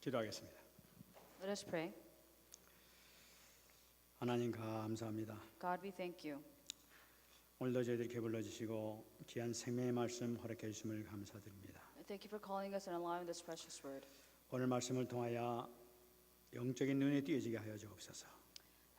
기도하겠습니다. Let us pray. 하나님 감사합니다. God, we thank you. 오늘도 저희들께 불러주시고 귀한 생명의 말씀 허락해 주심을 감사드립니다. Thank you for calling us and allowing this precious word. 오늘 말씀을 통하여 영적인 눈에 띄어지게 하여 주옵소서.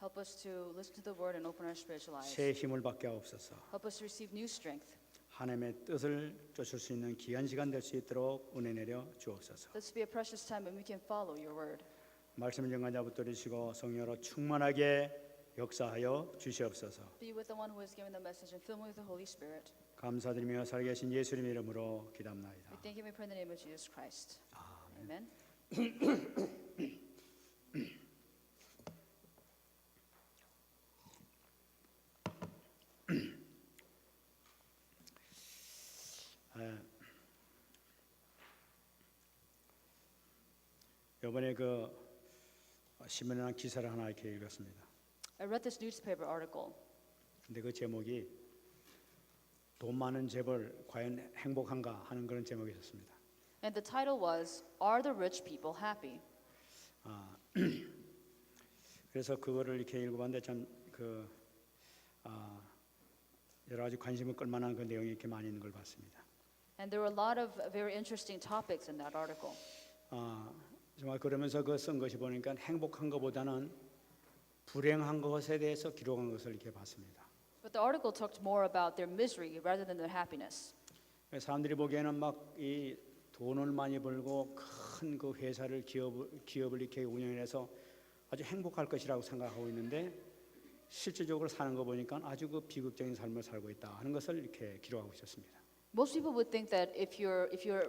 Help us to listen to the word and open our spiritual eyes. 새 힘을 받게 하옵소서. Help us to receive new strength. 하나님의 뜻을 쫓을 수 있는 귀한 시간 될 수 있도록 은혜 내려 주옵소서. Let this be a precious time when we can follow your word. 말씀을 정하자 붙들으시고 성령으로 충만하게 역사하여 주시옵소서. Be with the one who has given the message and fill me with the Holy Spirit. 감사드리며 살아계신 예수님 이름으로 기도합나이다. We thank you and we pray in the name of Jesus Christ. Amen. 이번에 그 신문에 난 기사를 하나 이렇게 읽었습니다. I read this newspaper article. 근데 그 제목이 돈 많은 재벌 과연 행복한가 하는 그런 제목이 있었습니다. And the title was, Are the Rich People Happy? 그래서 그거를 이렇게 읽어봤는데 참 여러 가지 관심을 끌만한 그 내용이 이렇게 많이 있는 걸 봤습니다. And there were a lot of very interesting topics in that article. 정말 그러면서 그 쓴 것이 보니까 행복한 것보다는 불행한 것에 대해서 기록한 것을 이렇게 봤습니다. But the article talked more about their misery rather than their happiness. 사람들이 보기에는 막 이 돈을 많이 벌고 큰 그 회사를 기업을 이렇게 운영해서 아주 행복할 것이라고 생각하고 있는데 실질적으로 사는 거 보니까 아주 그 비극적인 삶을 살고 있다 하는 것을 이렇게 기록하고 있었습니다. Most people would think that if you're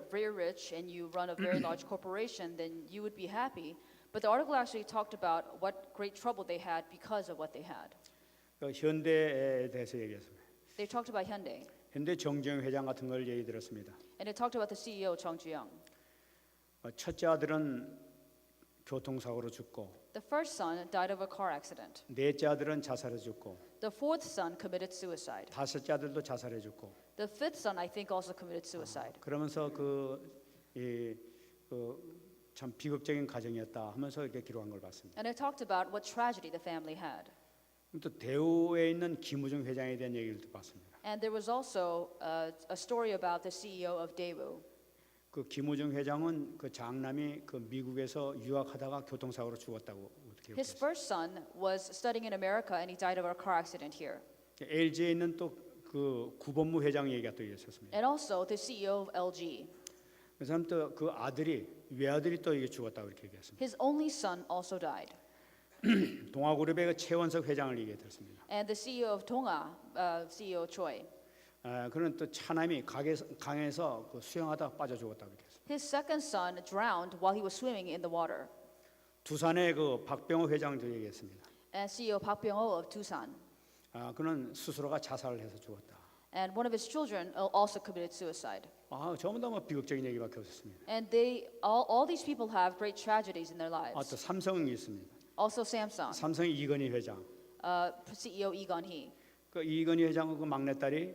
very rich and you run a very large corporation, then you would be happy. But the article actually talked about what great trouble they had because of what they had. 그 현대에 대해서 얘기했습니다. They talked about Hyundai, 현대 정주영 회장 같은 걸 얘기 들었습니다. and they talked about the CEO Chung Ji-young. 첫째 아들은 교통사고로 죽고 The first son died of a car accident. 넷째 아들은 자살해 죽고 The fourth son committed suicide. 다섯째 아들도 자살해 죽고 The fifth son, I think, also committed suicide. 그러면서 참 비극적인 가정이었다 하면서 이렇게 기록한 걸 봤습니다. And it talked about what tragedy the family had. 또 대우에 있는 김우중 회장에 대한 얘기를 또 봤습니다. And there was also a story about the CEO of Daewoo. 그 김우중 회장은 그 장남이 그 미국에서 유학하다가 교통사고로 죽었다고 어떻게 His 기억했어요? first son was studying in America and he died of a car accident here. LG에 있는 또 그 구본무 회장 얘기가 또 있었습니다. And also the CEO of LG. 그 사람 또 그 아들이 외아들이 또 이게 죽었다고 이렇게 얘기했습니다. His only son also died. 동아그룹의 그 최원석 회장을 얘기해 들었습니다. And the CEO of Tonga, CEO Choi. 그는 또 차남이 강에서 그 수영하다가 빠져 죽었다고 이렇게 했습니다. His second son drowned while he was swimming in the water. 두산의 그 박병호 회장도 얘기했습니다. And CEO Park Byung-ho of Tucson. 그는 스스로가 자살을 해서 죽었다. And one of his children also committed suicide. 전부 다 뭐 비극적인 얘기밖에 없었습니다. And all these people have great tragedies in their lives. 또 삼성이 있습니다. Also Samsung, 삼성의 이건희 회장. CEO Lee Gun-hee. 그 이건희 회장의 그 막내딸이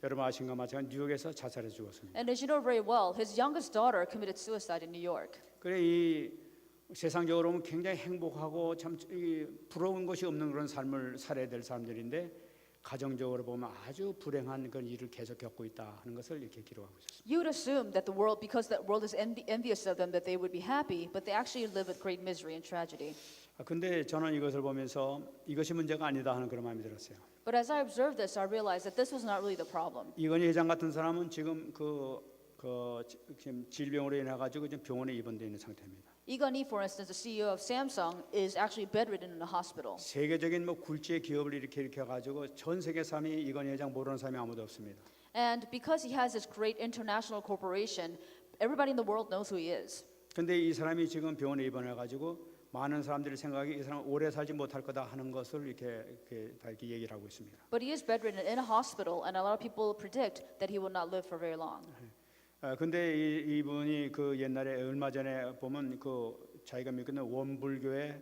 여러분 아신 것 마찬가지로 뉴욕에서 자살해 죽었습니다. And as you know very well, his youngest daughter committed suicide in New York. 그래 이 세상적으로 보면 굉장히 행복하고 참 부러운 것이 없는 그런 삶을 살아야 될 사람들인데 가정적으로 보면 아주 불행한 그런 일을 계속 겪고 있다 하는 것을 이렇게 기록하고 있습니다. You would assume that the world, because that world is envious of them, that they would be happy, but they actually live with great misery and tragedy. 근데 저는 이것을 보면서 이것이 문제가 아니다 하는 그런 마음이 들었어요. But as I observed this, I realized that this was not really the problem. 이건희 회장 같은 사람은 지금 지금 질병으로 인해 가지고 지금 병원에 입원되어 있는 상태입니다. Lee Gun-hee, for instance, the CEO of Samsung, is actually bedridden in a hospital. 세계적인 뭐 굴지의 기업을 이렇게 가지고 전 세계 사람이 이건희 회장 모르는 사람이 아무도 없습니다. And because he has this great international corporation, everybody in the world knows who he is. 근데 이 사람이 지금 병원에 입원해 가지고 많은 사람들이 생각하기 이 사람은 오래 살지 못할 거다 하는 것을 이렇게 다 이렇게 얘기를 하고 있습니다. But he is bedridden in a hospital, and a lot of people predict that he will not live for very long. 근데 이분이 그 옛날에 얼마 전에 보면 그 자기가 믿는 원불교에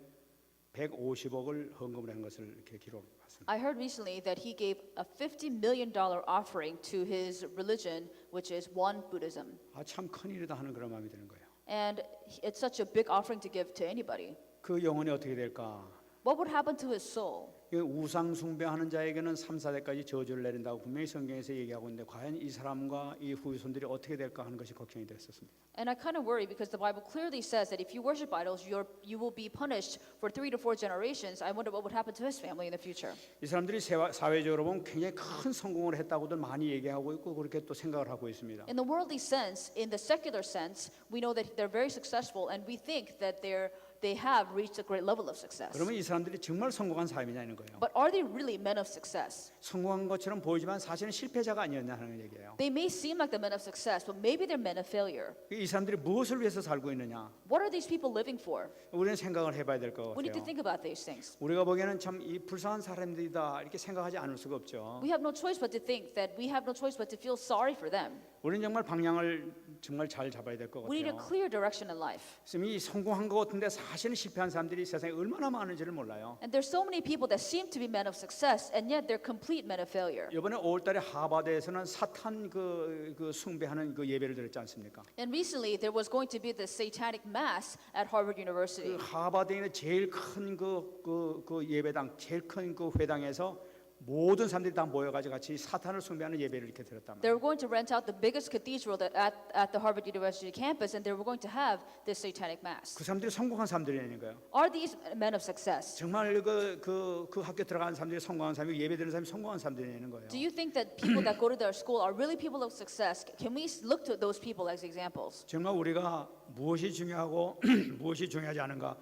150억을 헌금을 한 것을 이렇게 기록했습니다. I heard recently that he gave a $50 million offering to his religion, which is Won Buddhism. 참 큰일이다 하는 그런 마음이 드는 거예요. And it's such a big offering to give to anybody. 그 영혼이 어떻게 될까? What would happen to his soul? 이 우상 숭배하는 자에게는 3, 4대까지 저주를 내린다고 분명히 성경에서 얘기하고 있는데 과연 이 사람과 이 후손들이 어떻게 될까 하는 것이 걱정이 됐었습니다. And I kind of worry because the Bible clearly says that if you worship idols, you will be punished for 3 to 4 generations. I wonder what would happen to his family in the future. 이 사람들이 사회적으로 보면 굉장히 큰 성공을 했다고들 많이 얘기하고 있고 그렇게 또 생각을 하고 있습니다. In the worldly sense, in the secular sense, we know that they're very successful, and we think that they have reached a great level of success. 그러면 이 사람들이 정말 성공한 사람이냐는 거예요. But are they really men of success? 성공한 것처럼 보이지만 사실은 실패자가 아니었냐 하는 얘기예요. They may seem like the men of success, but maybe they're men of failure. 이 사람들이 무엇을 위해서 살고 있느냐? What are these people living for? 우리는 생각을 해봐야 될 것 We need to 같아요. think about these things. 우리가 보기에는 참 이 불쌍한 사람들이다 이렇게 생각하지 않을 수가 없죠. We have no choice but to think that we have no choice but to feel sorry for them. 우리는 정말 방향을 정말 잘 잡아야 될 것 We need a 같아요. clear direction in life. 지금 이 성공한 것 같은데 사실은 실패한 사람들이 세상에 얼마나 많은지를 몰라요. And there's so many people that seem to be men of success, and yet they're complete men of failure. 이번에 5월달에 하버드에서는 사탄 그 숭배하는 그 예배를 드렸지 않습니까? And recently, there was going to be the satanic mass at Harvard University. 그 하버드에 있는 제일 큰 그 예배당, 제일 큰 그 회당에서 모든 사람들이 다 모여가지고 같이 사탄을 숭배하는 예배를 이렇게 드렸단 They 말이에요. were going to rent out the biggest cathedral at the Harvard University campus, and they were going to have this satanic mass. 그 사람들이 성공한 사람들이라는 거예요. Are these men of success? 정말 그 학교 들어가는 사람들이 성공한 사람이 예배 드리는 사람이 성공한 사람들이라는 거예요. Do you think that people that go to their school are really people of success? Can we look to those people as examples? 정말 우리가 무엇이 중요하고 무엇이 중요하지 않은가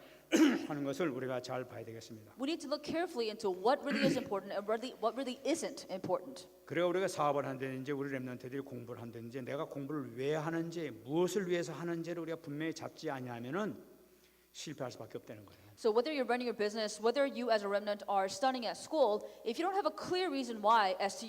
하는 것을 우리가 잘 봐야 되겠습니다. We need to look carefully into what really is important and what really isn't important. 그래야 우리가 사업을 한다든지 우리 렘넌트들이 공부를 한다든지 내가 공부를 왜 하는지 무엇을 위해서 하는지를 우리가 분명히 잡지 아니하면은 실패할 수밖에 없다는 거예요. So whether you're running your business, whether you as a remnant are studying at school, if you don't have a clear reason why as to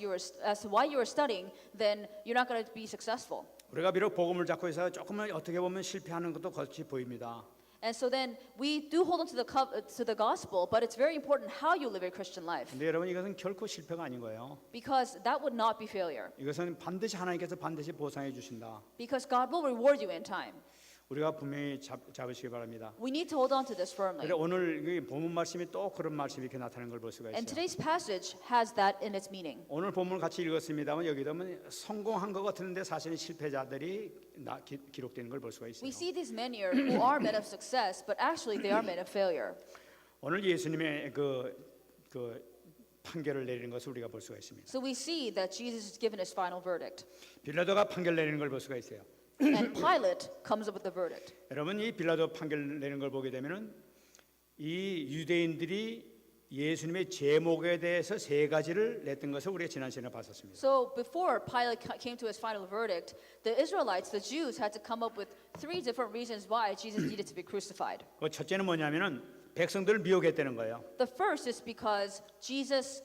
why you are studying, then you're not going to be successful. 우리가 비록 복음을 잡고 있어 조금은 어떻게 보면 실패하는 것도 같이 보입니다. And so then we do hold on to the gospel, but it's very important how you live your Christian life, 근데 여러분 이것은 결코 실패가 아닌 거예요. because that would not be failure, 이것은 반드시 하나님께서 반드시 보상해 주신다. because God will reward you in time. 우리가 분명히 잡으시기 바랍니다. We need to hold on to this firmly. 그래 오늘 이 본문 말씀이 또 그런 말씀이 이렇게 나타나는 걸 볼 수가 And 있어요. today's passage has that in its meaning. 오늘 본문을 같이 읽었습니다만 여기 보면 성공한 것 같은데 사실은 실패자들이 기록되는 걸 볼 수가 있어요. We see these men here who are men of success, but actually they are men of failure. 오늘 예수님의 그 판결을 내리는 것을 우리가 볼 수가 있습니다. So we see that Jesus is given his final verdict, 빌라도가 판결 내리는 걸 볼 수가 있어요. and Pilate comes up with the verdict. 여러분 이 빌라도 판결 내는 걸 보게 되면은 이 유대인들이 예수님의 제목에 대해서 세 가지를 냈던 것을 우리가 지난 시간에 봤었습니다. So before Pilate came to his final verdict, the Israelites, the Jews, had to come up with 3 different reasons why Jesus needed to be crucified. 그 첫째는 뭐냐면은 백성들을 미혹했다는 거예요. The first is because Jesus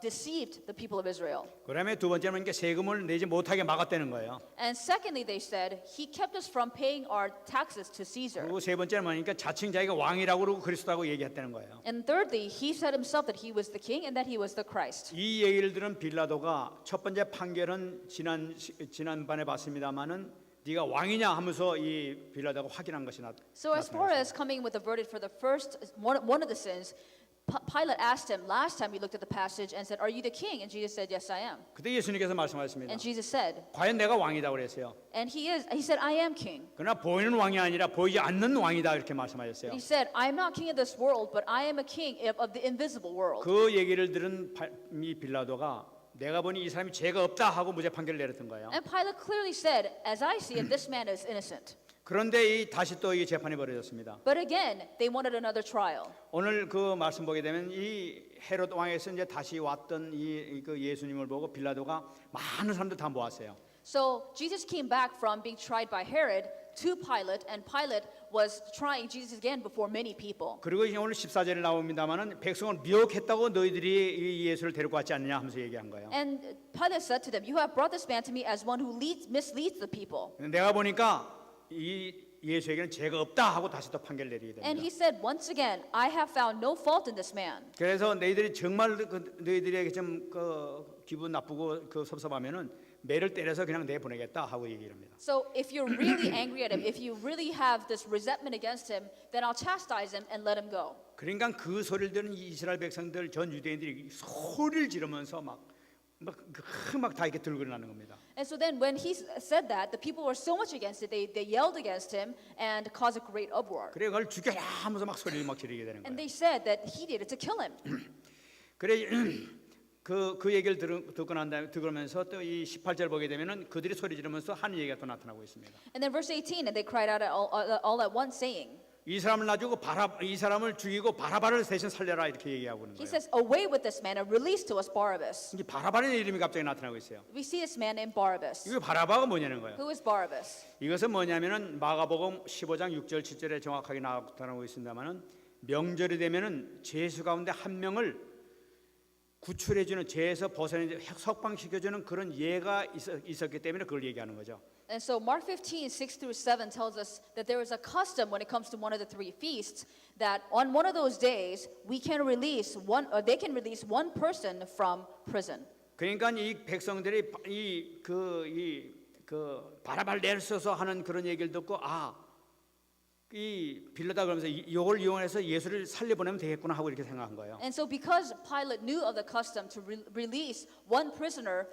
deceived the people of Israel. 그다음에 두 번째는 이게 세금을 내지 못하게 막았다는 거예요. And secondly, they said, he kept us from paying our taxes to Caesar. 그리고 세 번째는 뭐니까 자칭 자기가 왕이라고 그러고 그리스도라고 얘기했다는 거예요. And thirdly, he said himself that he was the king and that he was the Christ. 이 얘기를 들은 빌라도가 첫 번째 판결은 지난번에 봤습니다마는 네가 왕이냐 하면서 이 빌라도가 확인한 것이 So as far 나타났어요. as coming with the verdict for the first one of the sins, Pilate asked him last time we looked at the passage and said, "Are you the king?" And Jesus said, "Yes, I am." 그때 예수님께서 말씀하셨습니다. And Jesus said, 과연 내가 왕이다 그랬어요. and he said, "I am king." 그러나 보이는 왕이 아니라 보이지 않는 왕이다 이렇게 말씀하셨어요. He said, "I am not king of this world, but I am a king of the invisible world." 그 얘기를 들은 이 빌라도가 내가 보니 이 사람이 죄가 없다 하고 무죄 판결을 내렸던 거예요. And Pilate clearly said, "As I see it, this man is innocent." 그런데 다시 또 이 재판이 벌어졌습니다. But again, they wanted another trial. 오늘 그 말씀 보게 되면 이 헤롯 왕에서 이제 다시 왔던 그 예수님을 보고 빌라도가 많은 사람들 다 모았어요. So Jesus came back from being tried by Herod to Pilate, and Pilate was trying Jesus again before many people. 그리고 이제 오늘 14절에 나옵니다만은 백성을 미혹했다고 너희들이 이 예수를 데리고 왔지 않느냐 하면서 얘기한 거예요. And Pilate said to them, "You have brought this man to me as one who misleads the people." 내가 보니까 이 예수에게는 죄가 없다 하고 다시 또 판결 내리게 And 됩니다. he said once again, "I have found no fault in this man." 그래서 너희들이 정말 너희들에게 좀 기분 나쁘고 섭섭하면은 매를 때려서 그냥 내보내겠다 하고 얘기를 합니다. So if you're really angry at him, if you really have this resentment against him, then I'll chastise him and let him go. 그러니까 그 소리를 들은 이스라엘 백성들 전 유대인들이 소리를 지르면서 막다 이렇게 들고 일어나는 겁니다. And so then when he said that, the people were so much against it, they yelled against him and caused a great uproar. 그래 그걸 죽여라 하면서 막 소리를 막 지르게 되는 And 거예요. they said that he did it to kill him. 그래 그 얘기를 듣고 난 다음에 들으면서 또 이 18절 보게 되면은 그들이 소리 지르면서 하는 얘기가 또 나타나고 있습니다. And then verse 18, and they cried out all at once, saying, 이 사람을 놔주고 이 사람을 죽이고 바라바를 대신 살려라 이렇게 얘기하고 있는 he 거예요. says, away with this man and release to us Barabbas. 이 바라바의 이름이 갑자기 나타나고 있어요. We see this man named Barabbas. 이거 바라바가 뭐냐는 거예요. Who is Barabbas? 이것은 뭐냐면은 마가복음 15장 6절 7절에 정확하게 나타나고 있습니다만은 명절이 되면은 죄수 가운데 한 명을 구출해주는 죄에서 벗어내 석방시켜주는 그런 예가 있었기 때문에 그걸 얘기하는 거죠. And so Mark 15, 6 through 7 tells us that there is a custom when it comes to one of the three feasts that on one of those days we can release one, or they can release one person from prison. 그러니까 이 백성들이 그 바라바를 내려서서 하는 그런 얘기를 듣고 이 빌라다 그러면서 이걸 이용해서 예수를 살려보내면 되겠구나 하고 이렇게 생각한 거예요. And so because Pilate knew of the custom to release one prisoner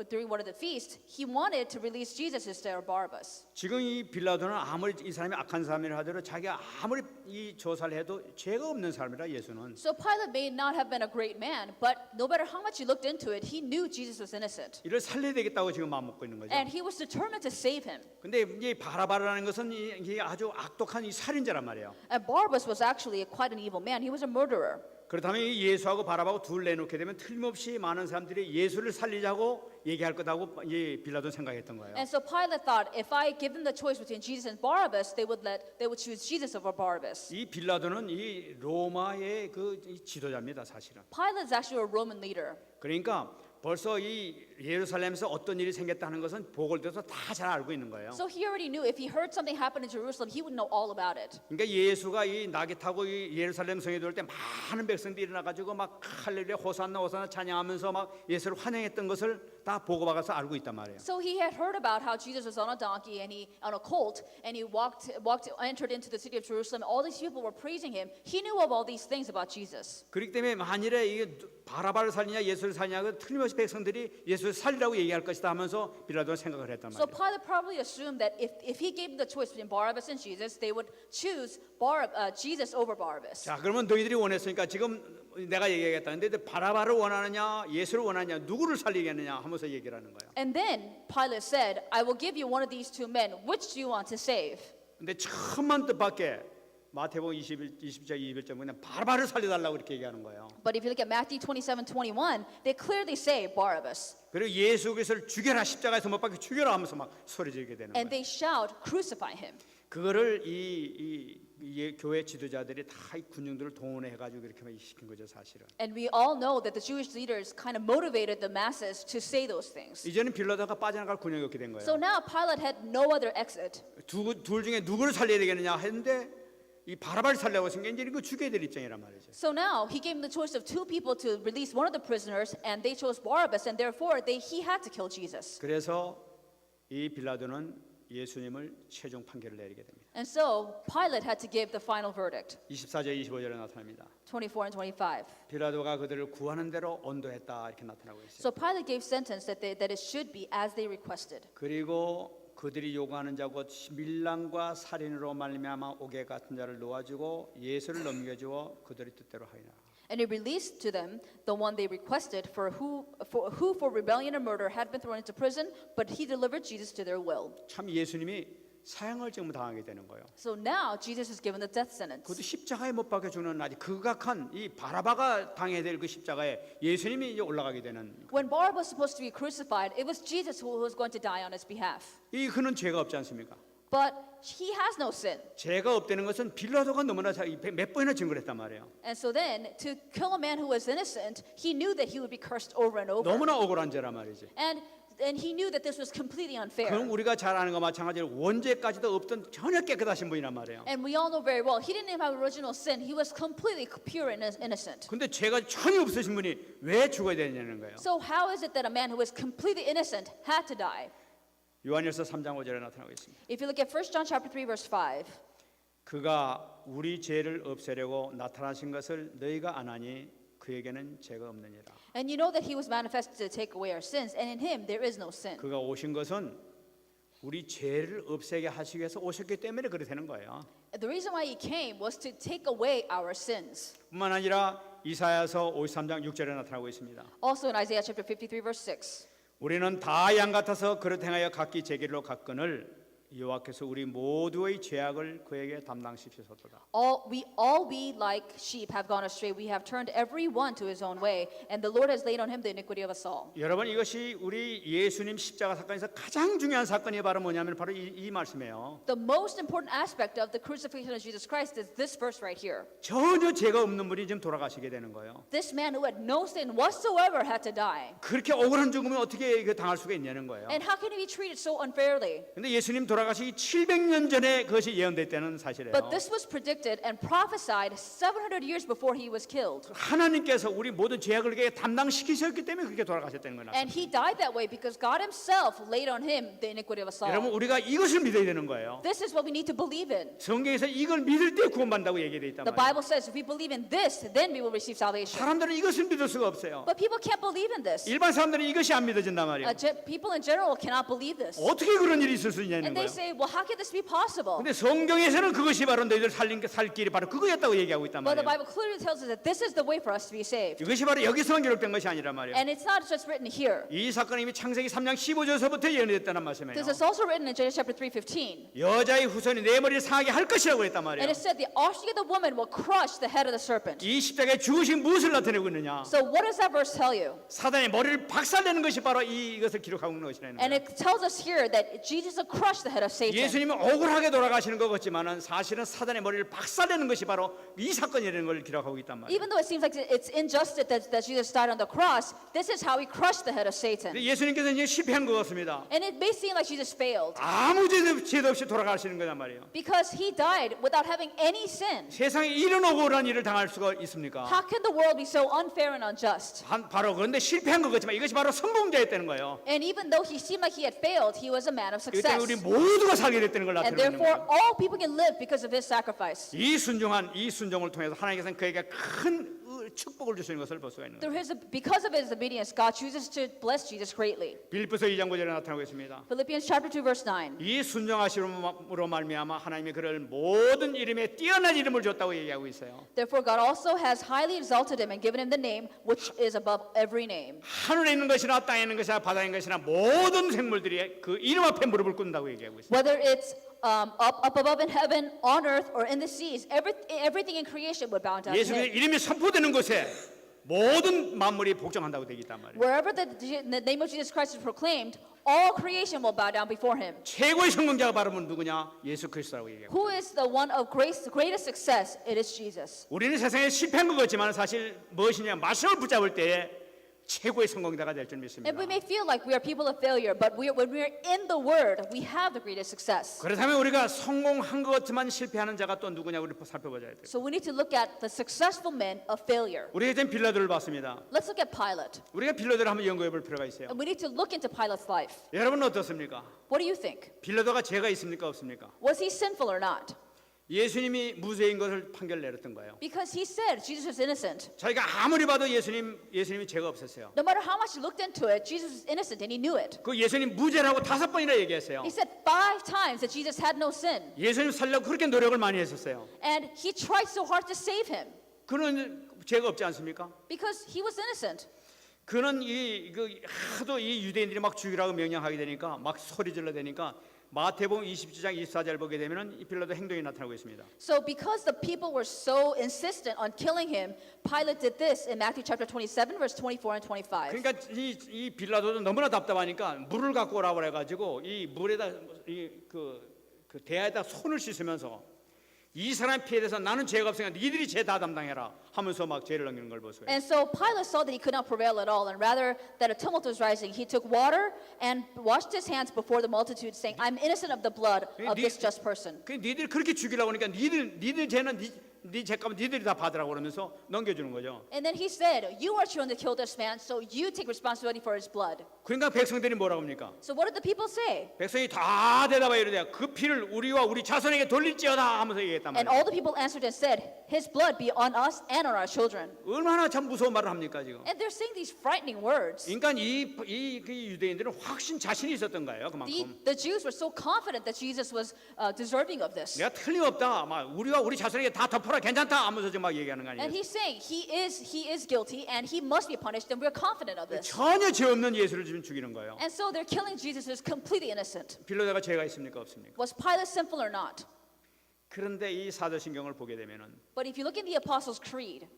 during one of the feasts, he wanted to release Jesus instead of Barabbas. 지금 이 빌라도는 아무리 이 사람이 악한 사람이라 하더라도 자기가 아무리 이 조사를 해도 죄가 없는 사람이라 예수는. So Pilate may not have been a great man, but no matter how much he looked into it, he knew Jesus was innocent. 이를 살려야 되겠다고 지금 마음 먹고 있는 거죠. And he was determined to save him. 근데 이 바라바라는 것은 이게 아주 악독한 이 살인자란 말이에요. And Barabbas was actually quite an evil man. He was a murderer. 그렇다면 이 예수하고 바라바하고 둘 내놓게 되면 틀림없이 많은 사람들이 예수를 살리자고 얘기할 거다고 이 빌라도는 생각했던 거예요. And so Pilate thought, if I give them the choice between Jesus and Barabbas, they would choose Jesus over Barabbas. 이 빌라도는 이 로마의 이 지도자입니다, 사실은. Pilate is actually a Roman leader. 그러니까 벌써 이 예루살렘에서 어떤 일이 생겼다는 것은 보고를 들어서 다 잘 알고 있는 거예요. So he already knew if he heard something happen in Jerusalem, he would know all about it. 그러니까 예수가 이 나귀 타고 이 예루살렘 성에 들어올 때 많은 백성들이 일어나 가지고 막 할렐루야 호산나 호산나 찬양하면서 막 예수를 환영했던 것을 다 보고받아서 알고 있단 말이에요. So he had heard about how Jesus was on a donkey and he on a colt and he entered into the city of Jerusalem. All these people were praising him. He knew of all these things about Jesus. 그렇기 때문에 만일에 이게 바라바를 살리냐 예수를 살리냐 틀림없이 백성들이 예수를 살리라고 얘기할 것이다 하면서 빌라도는 생각을 했단 So 말이에요. Pilate probably assumed that if he gave them the choice between Barabbas and Jesus, they would choose Jesus over Barabbas. 자, 그러면 너희들이 원했으니까 지금 내가 얘기하겠다. 근데 바라바를 원하느냐, 예수를 원하느냐, 누구를 살리겠느냐 하면서 얘기를 하는 거예요. And then Pilate said, I will give you one of these two men. Which do you want to save? 근데 천만 뜻밖에 마태복음 20장 21절 보면 바라바를 살려달라고 이렇게 얘기하는 거예요. But if you look at Matthew 27:21, they clearly say Barabbas. 그리고 예수 그리스도를 죽여라 십자가에서 못 박혀 죽여라 하면서 막 소리 지르게 되는 And 거예요. they shout, crucify him. 그거를 이 교회 지도자들이 다 이 군중들을 동원해 가지고 이렇게 막 시킨 거죠, 사실은. And we all know that the Jewish leaders kind of motivated the masses to say those things. 이제는 빌라도가 빠져나갈 군역이 없게 된 거예요. So now Pilate had no other exit. 둘 중에 누구를 살려야 되겠느냐 했는데 이 바라바를 살려고 생긴 게 이거 죽여야 될 입장이란 말이죠. So now he gave them the choice of two people to release one of the prisoners, and they chose Barabbas, and therefore he had to kill Jesus. 그래서 이 빌라도는 예수님을 최종 판결을 내리게 됩니다. And so Pilate had to give the final verdict. 24절 25절에 나타납니다. 24 and 25. 빌라도가 그들을 구하는 대로 언도했다 이렇게 나타나고 있어요. So Pilate gave sentence that it should be as they requested. 그리고 그들이 요구하는 자 곧 밀랑과 살인으로 말미암아 옥에 같은 자를 놓아주고 예수를 넘겨주어 그들의 뜻대로 하리라. And he released to them the one they requested, who for rebellion and murder had been thrown into prison, but he delivered Jesus to their will. 참 예수님이 사형을 지금 당하게 되는 거예요. So now Jesus is given the death sentence. 그것도 십자가에 못 박혀 죽는 아주 극악한 이 바라바가 당해야 될 그 십자가에 예수님이 이제 올라가게 되는. When Barabbas was supposed to be crucified, it was Jesus who was going to die on his behalf. 이 그는 죄가 없지 않습니까? But he has no sin. 죄가 없다는 것은 빌라도가 너무나 몇 번이나 증거를 했단 말이에요. And so then, to kill a man who was innocent, he knew that he would be cursed over and over. 너무나 억울한 죄란 말이지. And And he knew that this was completely unfair. 그럼 우리가 잘 아는 것 마찬가지로 원죄까지도 없던 전혀 깨끗하신 분이란 말이에요. And we all know very well, he didn't even have original sin. He was completely pure and innocent. 근데 죄가 전혀 없으신 분이 왜 죽어야 되냐는 거예요. So how is it that a man who was completely innocent had to die? 요한일서 3장 5절에 나타나고 있습니다. If you look at 1 John chapter 3 verse 5, 그가 우리 죄를 없애려고 나타나신 것을 너희가 아나니 그에게는 죄가 없느니라. and you know that he was manifested to take away our sins, and in him there is no sin. 그가 오신 것은 우리 죄를 없애게 하시기 위해서 오셨기 때문에 그렇게 되는 거예요. The reason why he came was to take away our sins. 뿐만 아니라 이사야서 53장 6절에 나타나고 있습니다. Also in Isaiah chapter 53 verse 6. 우리는 다 양 같아서 그릇 행하여 각기 제 길로 갔거늘 여호와께서 우리 모두의 죄악을 그에게 담당시키셨도다. We all we like sheep have gone astray. We have turned every one to his own way, and the Lord has laid on him the iniquity of us all. 여러분 이것이 우리 예수님 십자가 사건에서 가장 중요한 사건이 바로 뭐냐면 바로 이 말씀이에요. The most important aspect of the crucifixion of Jesus Christ is this verse right here. 전혀 죄가 없는 분이 지금 돌아가시게 되는 거예요. This man who had no sin whatsoever had to die. 그렇게 억울한 죽음을 어떻게 당할 수가 있냐는 거예요. And how can he be treated so unfairly? 근데 예수님 돌아가시기 700년 전에 그것이 예언됐다는 사실이에요. But this was predicted and prophesied 700 years before he was killed. 하나님께서 우리 모든 죄악을 그에게 담당시키셨기 때문에 그렇게 돌아가셨다는 거예요. And he died that way because God himself laid on him the iniquity of us all. 여러분 우리가 이것을 믿어야 되는 거예요. This is what we need to believe in. 성경에서 이걸 믿을 때 구원받는다고 얘기되어 있단 The 말이에요. Bible says if we believe in this, then we will receive salvation. 사람들은 이것을 믿을 수가 없어요. But people can't believe in this. 일반 사람들은 이것이 안 믿어진단 말이에요. People in general cannot believe this. 어떻게 그런 일이 있을 수 있냐는 And they 거예요. say, well, how can this be possible? 근데 성경에서는 그것이 바로 너희들 살 길이 바로 그거였다고 얘기하고 있단 But the 말이에요. Bible clearly tells us that this is the way for us to be saved. 이것이 바로 여기서만 기록된 것이 아니란 말이에요. And it's not just written here. 이 사건은 이미 창세기 3장 15절서부터 예언됐다는 말씀이에요. This is also written in Genesis chapter 3:15. 여자의 후손이 내 머리를 상하게 할 것이라고 했단 And 말이에요. it said the offspring of the woman will crush the head of the serpent. 이 십자가에 죽으신 무엇을 나타내고 있느냐? So what does that verse tell you? 사단의 머리를 박살내는 것이 바로 이것을 기록하고 있는 것이라는 And 거예요. it tells us here that Jesus will crush the head of Satan. 예수님은 억울하게 돌아가시는 것 같지만은 사실은 사단의 머리를 박살내는 것이 바로 이 사건이라는 걸 기록하고 있단 말이에요. Even though it seems like it's injustice that Jesus died on the cross, this is how he crushed the head of Satan. 근데 예수님께서 이제 실패한 것 같습니다. And it may seem like Jesus failed 아무 죄도 없이 돌아가시는 거란 말이에요. because he died without having any sin. 세상에 이런 억울한 일을 당할 수가 있습니까? How can the world be so unfair and unjust? 바로 그런데 실패한 것 같지만 이것이 바로 성공자였다는 거예요. And even though he seemed like he had failed, he was a man of 이때 success. 우리 모두가 살게 됐다는 걸 And 나타내는 therefore, 거예요. all people can live because of his sacrifice. 이 순종을 통해서 하나님께서는 그에게 큰 축복을 주시는 것을 볼 수가 있는 거예요. Because of his obedience, God chooses to bless Jesus greatly. 빌립보서 2장 9절에 나타나고 있습니다. Philippians chapter 2 verse 9. 이 순종하심으로 말미암아 하나님이 그를 모든 이름에 뛰어난 이름을 줬다고 얘기하고 있어요. Therefore, God also has highly exalted him and given him the name which is above every name. 하늘에 있는 것이나 땅에 있는 것이나 바다에 있는 것이나 모든 생물들이 그 이름 앞에 무릎을 꿇는다고 얘기하고 있어요. Whether it's up above in heaven, on earth, or in the seas, everything in creation would bow down to 예수님의 him. 이름이 선포되는 곳에 모든 만물이 복종한다고 되어 있단 말이에요. Wherever the name of Jesus Christ is proclaimed, all creation will bow down before him. 최고의 성공자가 바로 누구냐? 예수 그리스도라고 얘기해요. Who is the one of greatest success? It is Jesus. 우리는 세상에 실패한 것 같지만 사실 무엇이냐? 말씀을 붙잡을 때에 최고의 성공자가 될 줄 믿습니다. And we may feel like we are people of failure, but when we are in the Word, we have the greatest success. 그렇다면 우리가 성공한 것 같지만 실패하는 자가 또 누구냐 우리 살펴보자 돼요. So we need to look at the successful men of failure. 우리가 이제 빌라도를 봤습니다. Let's look at Pilate. 우리가 빌라도를 한번 연구해 볼 필요가 있어요. And we need to look into Pilate's life. 여러분은 어떻습니까? What do you think? 빌라도가 죄가 있습니까 없습니까? Was he sinful or not? 예수님이 무죄인 것을 판결 내렸던 거예요. Because he said Jesus was innocent. 자기가 아무리 봐도 예수님이 죄가 없었어요. No matter how much he looked into it, Jesus was innocent and he knew it. 그 예수님 무죄라고 5번이나 얘기했어요. He said 5 times that Jesus had no sin. 예수님 살려고 그렇게 노력을 많이 했었어요. And he tried so hard to save him 그는 죄가 없지 않습니까? because he was innocent. 그는 하도 이 유대인들이 막 죽이라고 명령하게 되니까 막 소리 질러 대니까 마태복음 27장 24절 보게 되면은 이 빌라도 행동이 나타나고 있습니다. So because the people were so insistent on killing him, Pilate did this in Matthew chapter 27 verse 24 and 25. 그러니까 이 빌라도도 너무나 답답하니까 물을 갖고 오라고 그래 가지고 이 물에다 그 대야에다 손을 씻으면서 이 사람 피해에 대해서 나는 죄가 없으니까 니들이 죄 다 담당해라 하면서 막 죄를 넘기는 걸 보세요. And so Pilate saw that he could not prevail at all, and rather that a tumult was rising, he took water and washed his hands before the multitude, saying, I'm innocent of the blood of this just person. 그 니들이 그렇게 죽이려고 하니까 니들 죄는 네 죄값은 니들이 다 받으라고 그러면서 넘겨주는 거죠. And then he said, you are trying to kill this man, so you take responsibility for his blood. 그러니까 백성들이 뭐라고 합니까? So what did the people say? 백성이 다 대답하여 이르되 그 피를 우리와 우리 자손에게 돌릴지어다 하면서 얘기했단 And 말이에요. all the people answered and said, his blood be on us and on our children. 얼마나 참 무서운 말을 합니까 지금? And they're saying these frightening words. 그러니까 그 유대인들은 확신 자신이 있었던 거예요. 그만큼. The Jews were so confident that Jesus was deserving of this. 내가 틀림없다. 막 우리와 우리 자손에게 다 덮어라 괜찮다 하면서 지금 막 얘기하는 거 And 아니에요? he's saying he is guilty and he must be punished, and we're confident of this. 전혀 죄 없는 예수를 지금 죽이는 거예요. And so they're killing Jesus, who's completely innocent. 빌라도가 죄가 있습니까 없습니까? Was Pilate sinful or not? 그런데 이 사도신경을 보게 되면은 But if you look in the Apostles' Creed,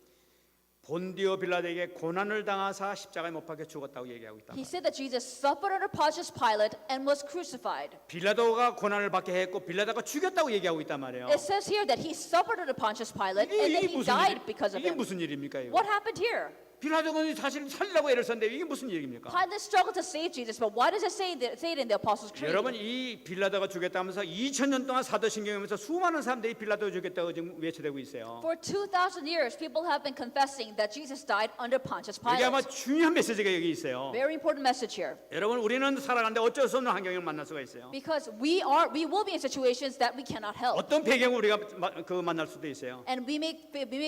본디오 빌라도에게 고난을 당하사 십자가에 못 박혀 죽었다고 얘기하고 있다. he said that Jesus suffered under Pontius Pilate and was crucified. 빌라도가 고난을 받게 했고 빌라도가 죽였다고 얘기하고 있단 말이에요. It says here that he suffered under Pontius Pilate and that he died because of 이게 him. 무슨 일입니까 이거? What happened here? 빌라도가 사실 살리려고 애를 썼는데 이게 무슨 얘기입니까? Pilate struggled to save Jesus, but why does it say it in the Apostles' Creed? 여러분 이 빌라도가 죽였다면서 2000년 동안 사도신경이면서 수많은 사람들이 빌라도 죽였다고 지금 외쳐대고 있어요. For 2,000 years, people have been confessing that Jesus died under Pontius 이게 아마 Pilate. 중요한 메시지가 여기 있어요. Very important message here. 여러분 우리는 살아가는데 어쩔 수 없는 환경을 만날 수가 있어요. Because we will be in situations that we cannot help. 어떤 배경을 우리가 만날 수도 있어요. And we may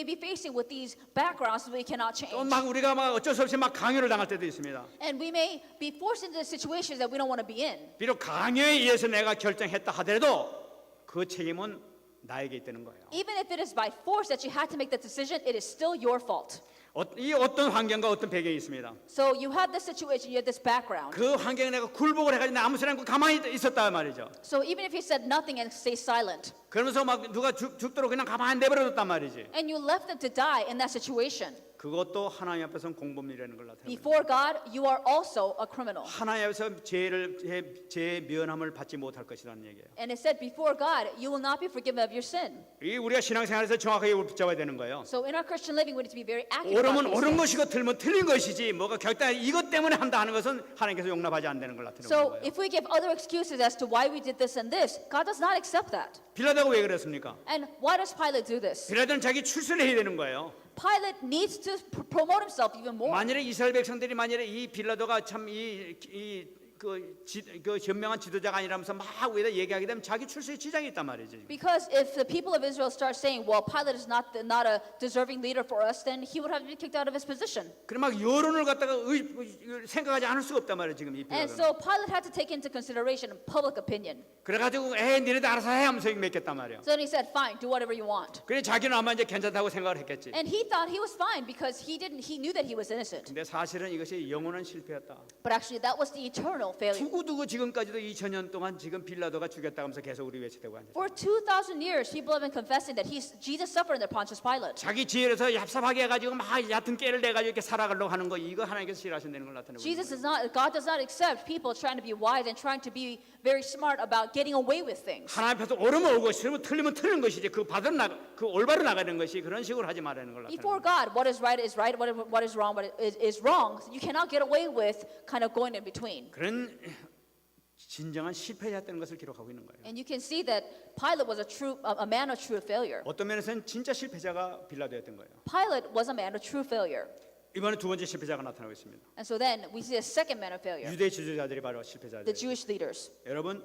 be facing with these backgrounds that we cannot change. 또 막 우리가 막 어쩔 수 없이 막 강요를 당할 때도 있습니다. And we may be forced into situations that we don't want to be in. 비록 강요에 의해서 내가 결정했다 하더라도 그 책임은 나에게 있다는 거예요. Even if it is by force that you had to make that decision, it is still your fault. 이 어떤 환경과 어떤 배경이 있습니다. So you have this situation, you have this background. 그 환경에 내가 굴복을 해가지고 아무 소리 않고 가만히 있었다 말이죠. So even if you said nothing and stay silent, 그러면서 막 누가 죽도록 그냥 가만히 내버려뒀단 말이지. and you left them to die in that situation, 그것도 하나님 앞에서는 공범이라는 걸 나타내는 거예요. before God, you are also a criminal. 하나님 앞에서 죄의 면함을 받지 못할 것이라는 얘기예요. And it said, before God, you will not be forgiven of your sin. 이 우리가 신앙생활에서 정확하게 이걸 붙잡아야 되는 거예요. So in our Christian living, we need to be very accurate about 옳으면 these 옳은 things. 것이고 틀리면 틀린 것이지 뭐가 결단해 이것 때문에 한다 하는 것은 하나님께서 용납하지 않는 걸 나타내는 So 거예요. if we give other excuses as to why we did this and this, God does not accept that. 빌라도가 왜 그랬습니까? And why does Pilate do this? 빌라도는 자기 출세를 해야 되는 거예요. Pilate needs to promote himself even more. 만일에 이스라엘 백성들이 만일에 이 빌라도가 참 그 현명한 지도자가 아니라면서 막 위에다 얘기하게 되면 자기 출세에 지장이 있단 말이지. Because if the people of Israel start saying, well, Pilate is not a deserving leader for us, then he would have been kicked out of his position. 그래 막 여론을 갖다가 생각하지 않을 수가 없단 말이에요 지금 이 And 빌라도는. so Pilate had to take into consideration public opinion. 그래가지고 니네들 알아서 해 하면서 맺겠단 말이에요. So then he said, fine, do whatever you want. 그래 자기는 아마 이제 괜찮다고 생각을 했겠지. And he thought he was fine because he knew that he was innocent. 근데 사실은 이것이 영원한 실패였다. But actually that was the eternal failure. 두고두고 지금까지도 2000년 동안 지금 빌라도가 죽였다 하면서 계속 우리 외치대고 앉아. For 2,000 years, people have been confessing that Jesus suffered under Pontius Pilate. 자기 지혜로서 얍삽하게 해가지고 막 얕은 깨를 내가지고 이렇게 살아가려고 하는 거 이거 하나님께서 싫어하신다는 걸 나타내고 있는 거예요. God does not accept people trying to be wise and trying to be very smart about getting away with things. 하나님 앞에서 옳으면 옳고 싫으면 틀리면 틀린 것이지 그 그 올바로 나가는 것이 그런 식으로 하지 말라는 걸 나타내는 Before 거예요. God, what is right is right, what is wrong is wrong. You cannot get away with kind of going in between. 그런 진정한 실패자였다는 것을 기록하고 있는 거예요. And you can see that Pilate was a man of true failure. 어떤 면에서는 진짜 실패자가 빌라도였던 거예요. Pilate was a man of true failure. 이번에 두 번째 실패자가 나타나고 있습니다. And so then we see a second man of failure, 유대 지도자들이 바로 the 실패자들. Jewish leaders. 여러분,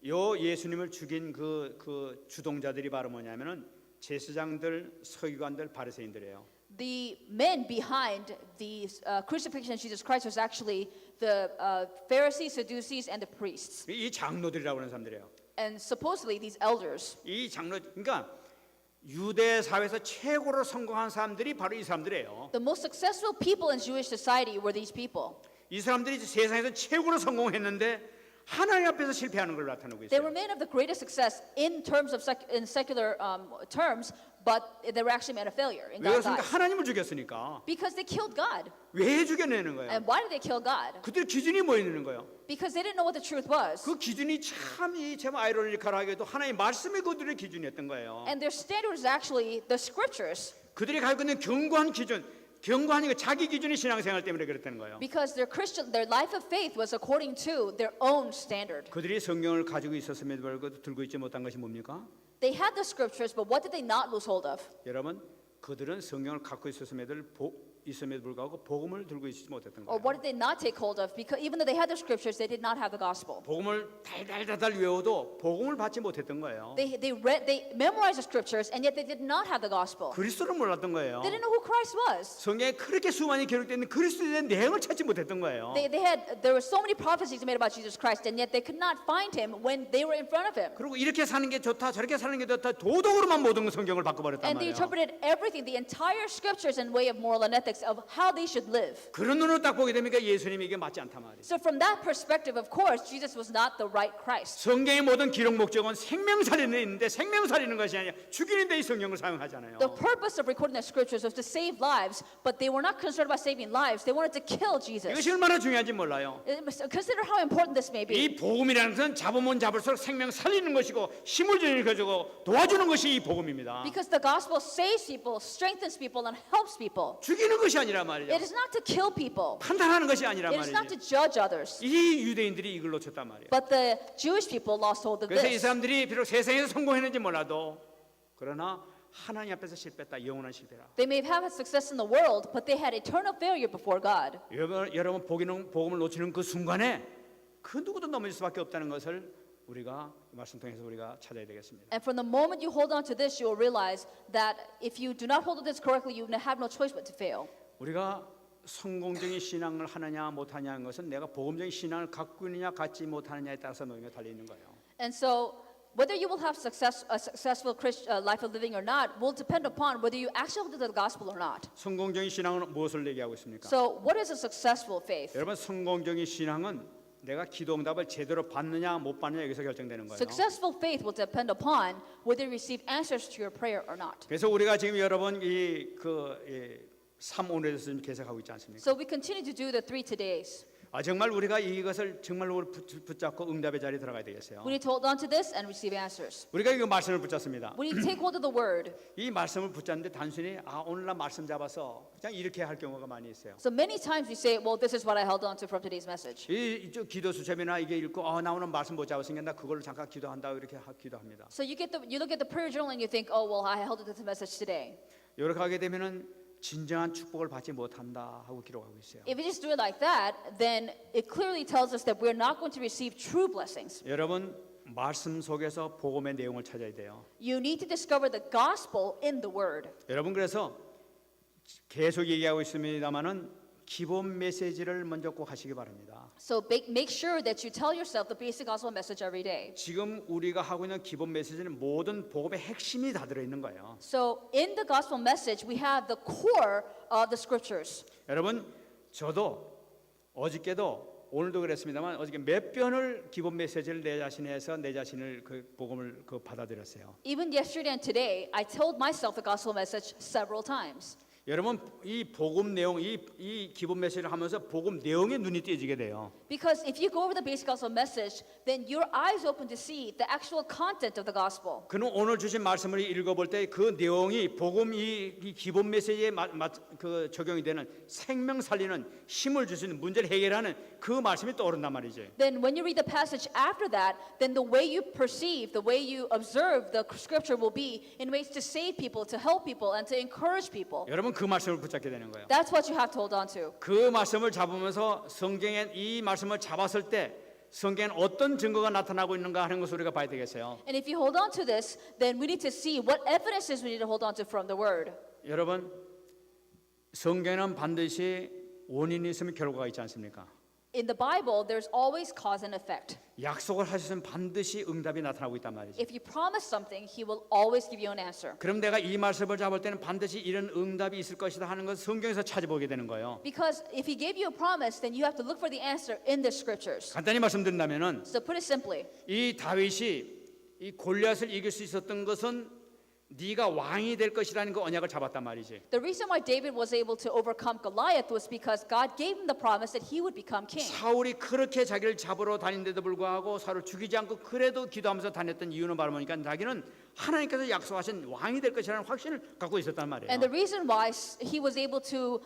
요 예수님을 죽인 그 주동자들이 바로 뭐냐면은 제사장들, 서기관들, 바리새인들이에요. The men behind the crucifixion of Jesus Christ was actually the Pharisees, Sadducees, and the priests. 이 장로들이라고 하는 사람들이에요. And supposedly these elders. 이 장로, 그러니까 유대 사회에서 최고로 성공한 사람들이 바로 이 사람들이에요. The most successful people in Jewish society were these people. 이 사람들이 세상에서 최고로 성공했는데 하나님 앞에서 실패하는 걸 나타내고 They were 있어요. men of the greatest success in terms of in secular terms, but they were actually men of failure in 왜 God's 그렇습니까? eyes. 하나님을 죽였으니까. Because they killed God. 왜 죽여내는 거예요? And why did they kill God? 그들 기준이 뭐 있는 거예요? Because they didn't know what the truth was. 그 기준이 참 아이러니컬하게도 하나님 말씀이 그들의 기준이었던 거예요. And their standard is actually the scriptures. 그들이 가지고 있는 견고한 기준, 견고하니까 자기 기준이 신앙생활 때문에 그랬다는 거예요. Because their life of faith was according to their own standard. 그들이 성경을 가지고 있었음에도 불구하고 들고 있지 못한 것이 뭡니까? They had the scriptures, but what did they not lose hold of? 여러분, 그들은 성경을 갖고 있음에도 불구하고 복음을 들고 있지 못했던 Or 거예요. what did they not take hold of? Because even though they had the scriptures, they did not have the gospel. 복음을 달달달달 외워도 복음을 받지 못했던 거예요. They memorized the scriptures, and yet they did not have the gospel. 그리스도를 몰랐던 거예요. They didn't know who Christ was. 성경에 그렇게 수많이 기록되어 있는 그리스도에 대한 내용을 찾지 못했던 거예요. There were so many prophecies made about Jesus Christ, and yet they could not find him when they were in front of him. 그리고 이렇게 사는 게 좋다, 저렇게 사는 게 좋다, 도덕으로만 모든 성경을 바꿔버렸단 And they 말이에요. interpreted everything, the entire scriptures and way of moral and ethics of how they should live. 그런 눈으로 딱 보게 되니까 예수님이 이게 맞지 않단 말이에요. So from that perspective, of course, Jesus was not the right Christ. 성경의 모든 기록 목적은 생명살인에 있는데 생명살인은 것이 아니라 죽이는 데 이 성경을 사용하잖아요. The purpose of recording the scriptures was to save lives, but they were not concerned about saving lives. They wanted to kill Jesus. 이것이 얼마나 중요한지 몰라요. Consider how important this may be. 이 복음이라는 것은 잡으면 잡을수록 생명 살리는 것이고 힘을 주는 것이고 도와주는 것이 이 복음입니다. Because the gospel saves people, strengthens people, and helps people. 죽이는 것이 아니라 말이죠. It is not to kill people. 판단하는 것이 아니라 It is not 말이죠. to judge others. 이 유대인들이 이걸 놓쳤단 말이에요. But the Jewish people lost hold of 그래서 이 this. 사람들이 비록 세상에서 성공했는지 몰라도 그러나 하나님 앞에서 실패했다. 영원한 실패라. They may have had success in the world, but they had eternal failure before God. 여러분 복음을 놓치는 그 순간에 그 누구도 넘어질 수밖에 없다는 것을 우리가 말씀 통해서 우리가 찾아야 되겠습니다. And from the moment you hold on to this, you will realize that if you do not hold on to this correctly, you have no choice but to fail. 우리가 성공적인 신앙을 하느냐 못하냐는 것은 내가 복음적인 신앙을 갖고 있느냐 갖지 못하느냐에 따라서 너희가 달려 있는 거예요. And so, whether you will have a successful life of living or not will depend upon whether you actually hold to the gospel or not. 성공적인 신앙은 무엇을 얘기하고 있습니까? So, what is a successful faith? 여러분 성공적인 신앙은 내가 기도 응답을 제대로 받느냐 못 받느냐 여기서 결정되는 거예요. Successful faith will depend upon whether you receive answers to your prayer or not. 그래서 우리가 지금 여러분 삼오늘에 대해서 좀 계속하고 있지 않습니까? So we continue to do the 3 todays. 정말 우리가 이것을 정말로 붙잡고 응답의 자리에 들어가야 되겠어요. We need to hold on to this and receive answers. 우리가 이거 말씀을 붙잡습니다. We need to take hold of the word. 이 말씀을 붙잡는데 단순히 오늘 날 말씀 잡아서 그냥 이렇게 할 경우가 많이 있어요. So many times we say, well, this is what I held on to from today's message. 이쪽 기도 수첩이나 이게 읽고 나 오늘 말씀 못 잡았으니까 나 그걸로 잠깐 기도한다 이렇게 기도합니다. So you look at the prayer journal and you think, oh, well, I held on to the message today. 이렇게 하게 되면은 진정한 축복을 받지 못한다 하고 기록하고 있어요. If we just do it like that, then it clearly tells us that we're not going to receive true blessings. 여러분 말씀 속에서 복음의 내용을 찾아야 돼요. You need to discover the gospel in the word. 여러분 그래서 계속 얘기하고 있습니다만은 기본 메시지를 먼저 꼭 하시기 바랍니다. So make sure that you tell yourself the basic gospel message every day. 지금 우리가 하고 있는 기본 메시지는 모든 복음의 핵심이 다 들어 있는 거예요. So in the gospel message, we have the core of the scriptures. 여러분 저도 어저께도 오늘도 그랬습니다만 어저께 몇 번을 기본 메시지를 내 자신에서 내 자신을 그 복음을 받아들였어요. Even yesterday and today, I told myself the gospel message several times. 여러분 이 복음 내용 이 기본 메시지를 하면서 복음 내용에 눈이 띄어지게 돼요. Because if you go over the basic gospel message, then your eyes open to see the actual content of the gospel. 그는 오늘 주신 말씀을 읽어볼 때 그 내용이 복음 이 기본 메시지에 그 적용이 되는 생명 살리는 힘을 주시는 문제를 해결하는 그 말씀이 떠오른단 말이죠. Then when you read the passage after that, then the way you perceive, the way you observe the scripture will be in ways to save people, to help people, and to encourage people. 여러분 그 말씀을 붙잡게 되는 거예요. That's what you have to hold on to. 그 말씀을 잡으면서 성경에 이 말씀을 잡았을 때 성경에 어떤 증거가 나타나고 있는가 하는 것을 우리가 봐야 되겠어요. And if you hold on to this, then we need to see what evidences we need to hold on to from the word. 여러분 성경에는 반드시 원인이 있으면 결과가 있지 않습니까? In the Bible, there's always cause and effect. 약속을 하시면 반드시 응답이 나타나고 있단 말이죠. If you promise something, He will always give you an answer. 그럼 내가 이 말씀을 잡을 때는 반드시 이런 응답이 있을 것이다 하는 것을 성경에서 찾아보게 되는 거예요. Because if He gave you a promise, then you have to look for the answer in the scriptures. 간단히 말씀드린다면은 So put it simply, 이 다윗이 이 골리앗을 이길 수 있었던 것은 네가 왕이 될 것이라는 그 언약을 잡았단 말이지. the reason why David was able to overcome Goliath was because God gave him the promise that he would become king. 사울이 그렇게 자기를 잡으러 다닌데도 불구하고 사울을 죽이지 않고 그래도 기도하면서 다녔던 이유는 바로 뭐니까 자기는 하나님께서 약속하신 왕이 될 것이라는 확신을 갖고 있었단 말이에요. And the reason why he was able to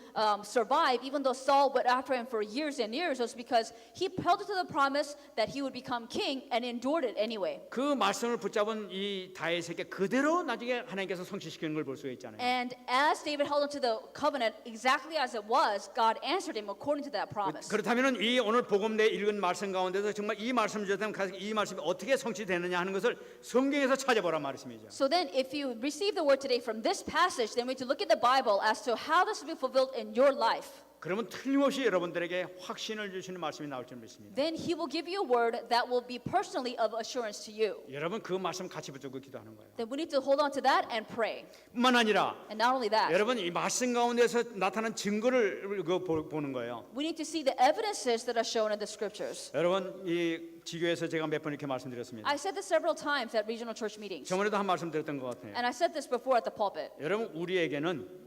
survive, even though Saul went after him for years and years, was because he held to the promise that he would become king and endured it anyway. 그 말씀을 붙잡은 이 다윗에게 그대로 나중에 하나님께서 성취시키는 걸 볼 수가 있잖아요. And as David held onto the covenant exactly as it was, God answered him according to that promise. 그렇다면 이 오늘 복음 내 읽은 말씀 가운데서 정말 이 말씀을 주셨다면 이 말씀이 어떻게 성취되느냐 하는 것을 성경에서 찾아보란 말씀이죠. So then, if you receive the word today from this passage, then we need to look at the Bible as to how this will be fulfilled in your life. 그러면 틀림없이 여러분들에게 확신을 주시는 말씀이 나올 줄 믿습니다. Then He will give you a word that will be personally of assurance to you. 여러분 그 말씀 같이 붙잡고 기도하는 거예요. Then we need to hold on to that and pray. 뿐만 아니라 And not only that, 여러분 이 말씀 가운데서 나타난 증거를 보는 거예요. we need to see the evidences that are shown in the scriptures. 여러분 이 지교에서 제가 몇 번 이렇게 말씀드렸습니다. I said this several times at regional church meetings. 저번에도 한 말씀 드렸던 것 같아요. And I said this before at the pulpit. 여러분 우리에게는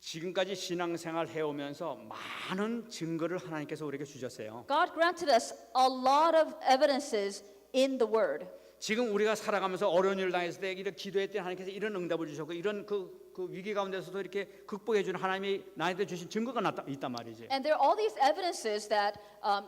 지금까지 신앙생활 해오면서 많은 증거를 하나님께서 우리에게 주셨어요. God granted us a lot of evidences in the word. 지금 우리가 살아가면서 어려운 일을 당했을 때 이렇게 기도할 때 하나님께서 이런 응답을 주셨고 이런 그 위기 가운데서도 이렇게 극복해 주는 하나님이 나한테 주신 증거가 있단 말이지. And there are all these evidences that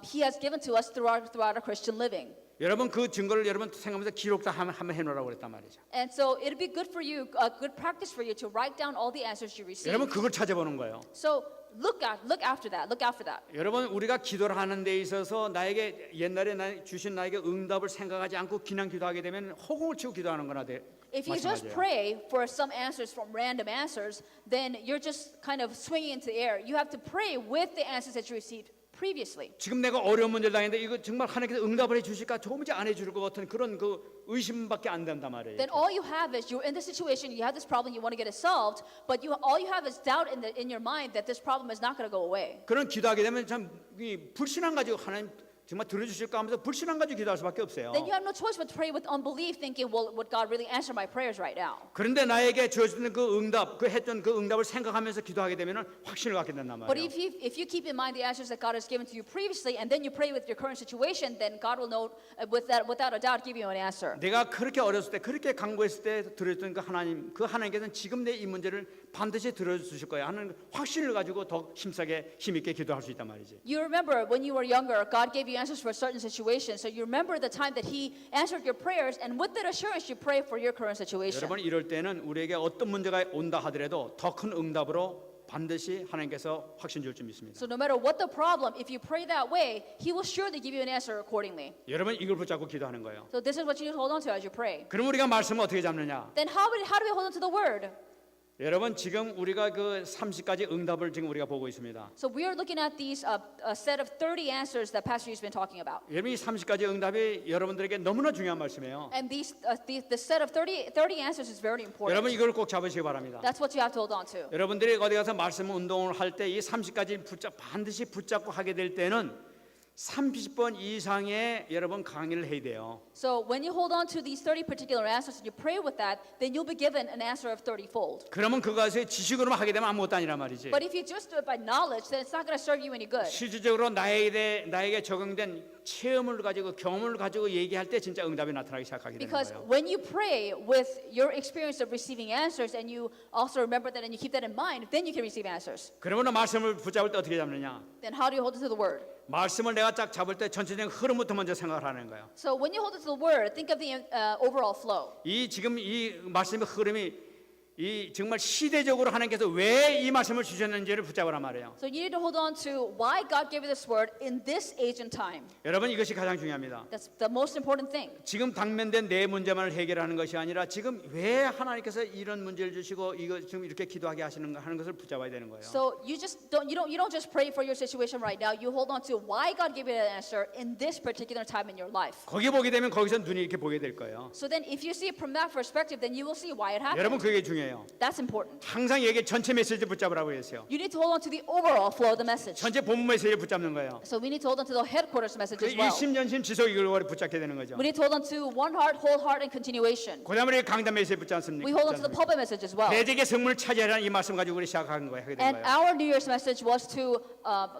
He has given to us throughout our Christian living. 여러분 그 증거를 여러분 생각하면서 기록도 한번 해놓으라고 그랬단 말이죠. And so it'd be good for you, a good practice for you to write down all the answers you receive. 여러분 그걸 찾아보는 거예요. So look after that. Look after that. 여러분 우리가 기도를 하는 데 있어서 나에게 옛날에 주신 나에게 응답을 생각하지 않고 그냥 기도하게 되면 허공을 치고 기도하는 거나 돼. If you just pray for some answers from random answers, then you're just kind of swinging into the air. You have to pray with the answers that you received previously. 지금 내가 어려운 문제를 당했는데 이거 정말 하나님께서 응답을 해주실까 도무지 안 해줄 것 같은 그런 그 의심밖에 안 된단 말이에요. Then all you have is you're in this situation, you have this problem, you want to get it solved, but all you have is doubt in your mind that this problem is not going to go away. 그런 기도하게 되면 참 불신앙 가지고 하나님 정말 들어주실까 하면서 불신앙 가지고 기도할 수밖에 없어요. Then you have no choice but to pray with unbelief, thinking, well, would God really answer my prayers right now? 그런데 나에게 주어지는 그 응답, 그 했던 그 응답을 생각하면서 기도하게 되면은 확신을 갖게 된단 But 말이에요. if you keep in mind the answers that God has given to you previously, and then you pray with your current situation, then God will know, without a doubt, give you an answer. 내가 그렇게 어렸을 때, 그렇게 간구했을 때 들었던 그 하나님께서는 지금 내 이 문제를 반드시 들어주실 거야 하는 확신을 가지고 더 힘차게 힘있게 기도할 수 있단 말이지. You remember when you were younger, God gave you answers for certain situations. So you remember the time that He answered your prayers, and with that assurance, you pray for your current situation. 여러분 이럴 때는 우리에게 어떤 문제가 온다 하더라도 더 큰 응답으로 반드시 하나님께서 확신 줄 믿습니다. So no matter what the problem, if you pray that way, He will surely give you an answer accordingly. 여러분 이걸 붙잡고 기도하는 거예요. So this is what you need to hold on to as you pray. 그럼 우리가 말씀을 어떻게 잡느냐? Then how do we hold on to the word? 여러분 지금 우리가 그 30가지 응답을 지금 우리가 보고 있습니다. So we are looking at these a set of 30 answers that Pastor Yu's been talking about. 여러분 이 30가지 응답이 여러분들에게 너무나 중요한 말씀이에요. And the set of 30 answers is very important. 여러분 이걸 꼭 잡으시기 바랍니다. That's what you have to hold on to. 여러분들이 어디 가서 말씀 운동을 할 때 이 30가지 반드시 붙잡고 하게 될 때는 30번 이상의 여러분 강의를 해야 돼요. So when you hold on to these 30 particular answers and you pray with that, then you'll be given an answer of 30-fold. 그러면 그것을 지식으로만 하게 되면 아무것도 아니란 말이지. But if you just do it by knowledge, then it's not going to serve you any good. 실질적으로 나에게 적용된 체험을 가지고 경험을 가지고 얘기할 때 진짜 응답이 나타나기 시작하게 되는 Because 거예요. when you pray with your experience of receiving answers and you also remember that and you keep that in mind, then you can receive answers. 그러면 말씀을 붙잡을 때 어떻게 잡느냐? Then how do you hold it to the word? 말씀을 내가 딱 잡을 때 전체적인 흐름부터 먼저 생각을 하는 거예요. So when you hold it to the word, think of the overall flow. 이 지금 이 말씀의 흐름이 이 정말 시대적으로 하나님께서 왜 이 말씀을 주셨는지를 붙잡으란 말이에요. So you need to hold on to why God gave you this word in this age and time. 여러분 이것이 가장 중요합니다. That's the most important thing. 지금 당면된 내 문제만을 해결하는 것이 아니라 지금 왜 하나님께서 이런 문제를 주시고 이거 지금 이렇게 기도하게 하는 것을 붙잡아야 되는 거예요. So you don't just pray for your situation right now. You hold on to why God gave you that answer in this particular time in your life. 거기 보게 되면 거기서 눈이 이렇게 보게 될 거예요. So then if you see it from that perspective, then you will see why it happened. 여러분 그게 중요해요. That's important. 항상 얘기 전체 메시지 붙잡으라고 했어요. You need to hold on to the overall flow of the message. 전체 본문 메시지를 붙잡는 거예요. So we need to hold on to the headquarters message 그 as well. 일심전심 지속 이걸 붙잡게 되는 거죠. We need to hold on to one heart, whole heart, and continuation. 그다음에 강단 메시지 붙잡습니까? We hold on to the pulpit message as well. 대적의 성문을 차지하라는 이 말씀 가지고 우리 시작하는 거예요. 하게 된 And 거예요. our New Year's message was to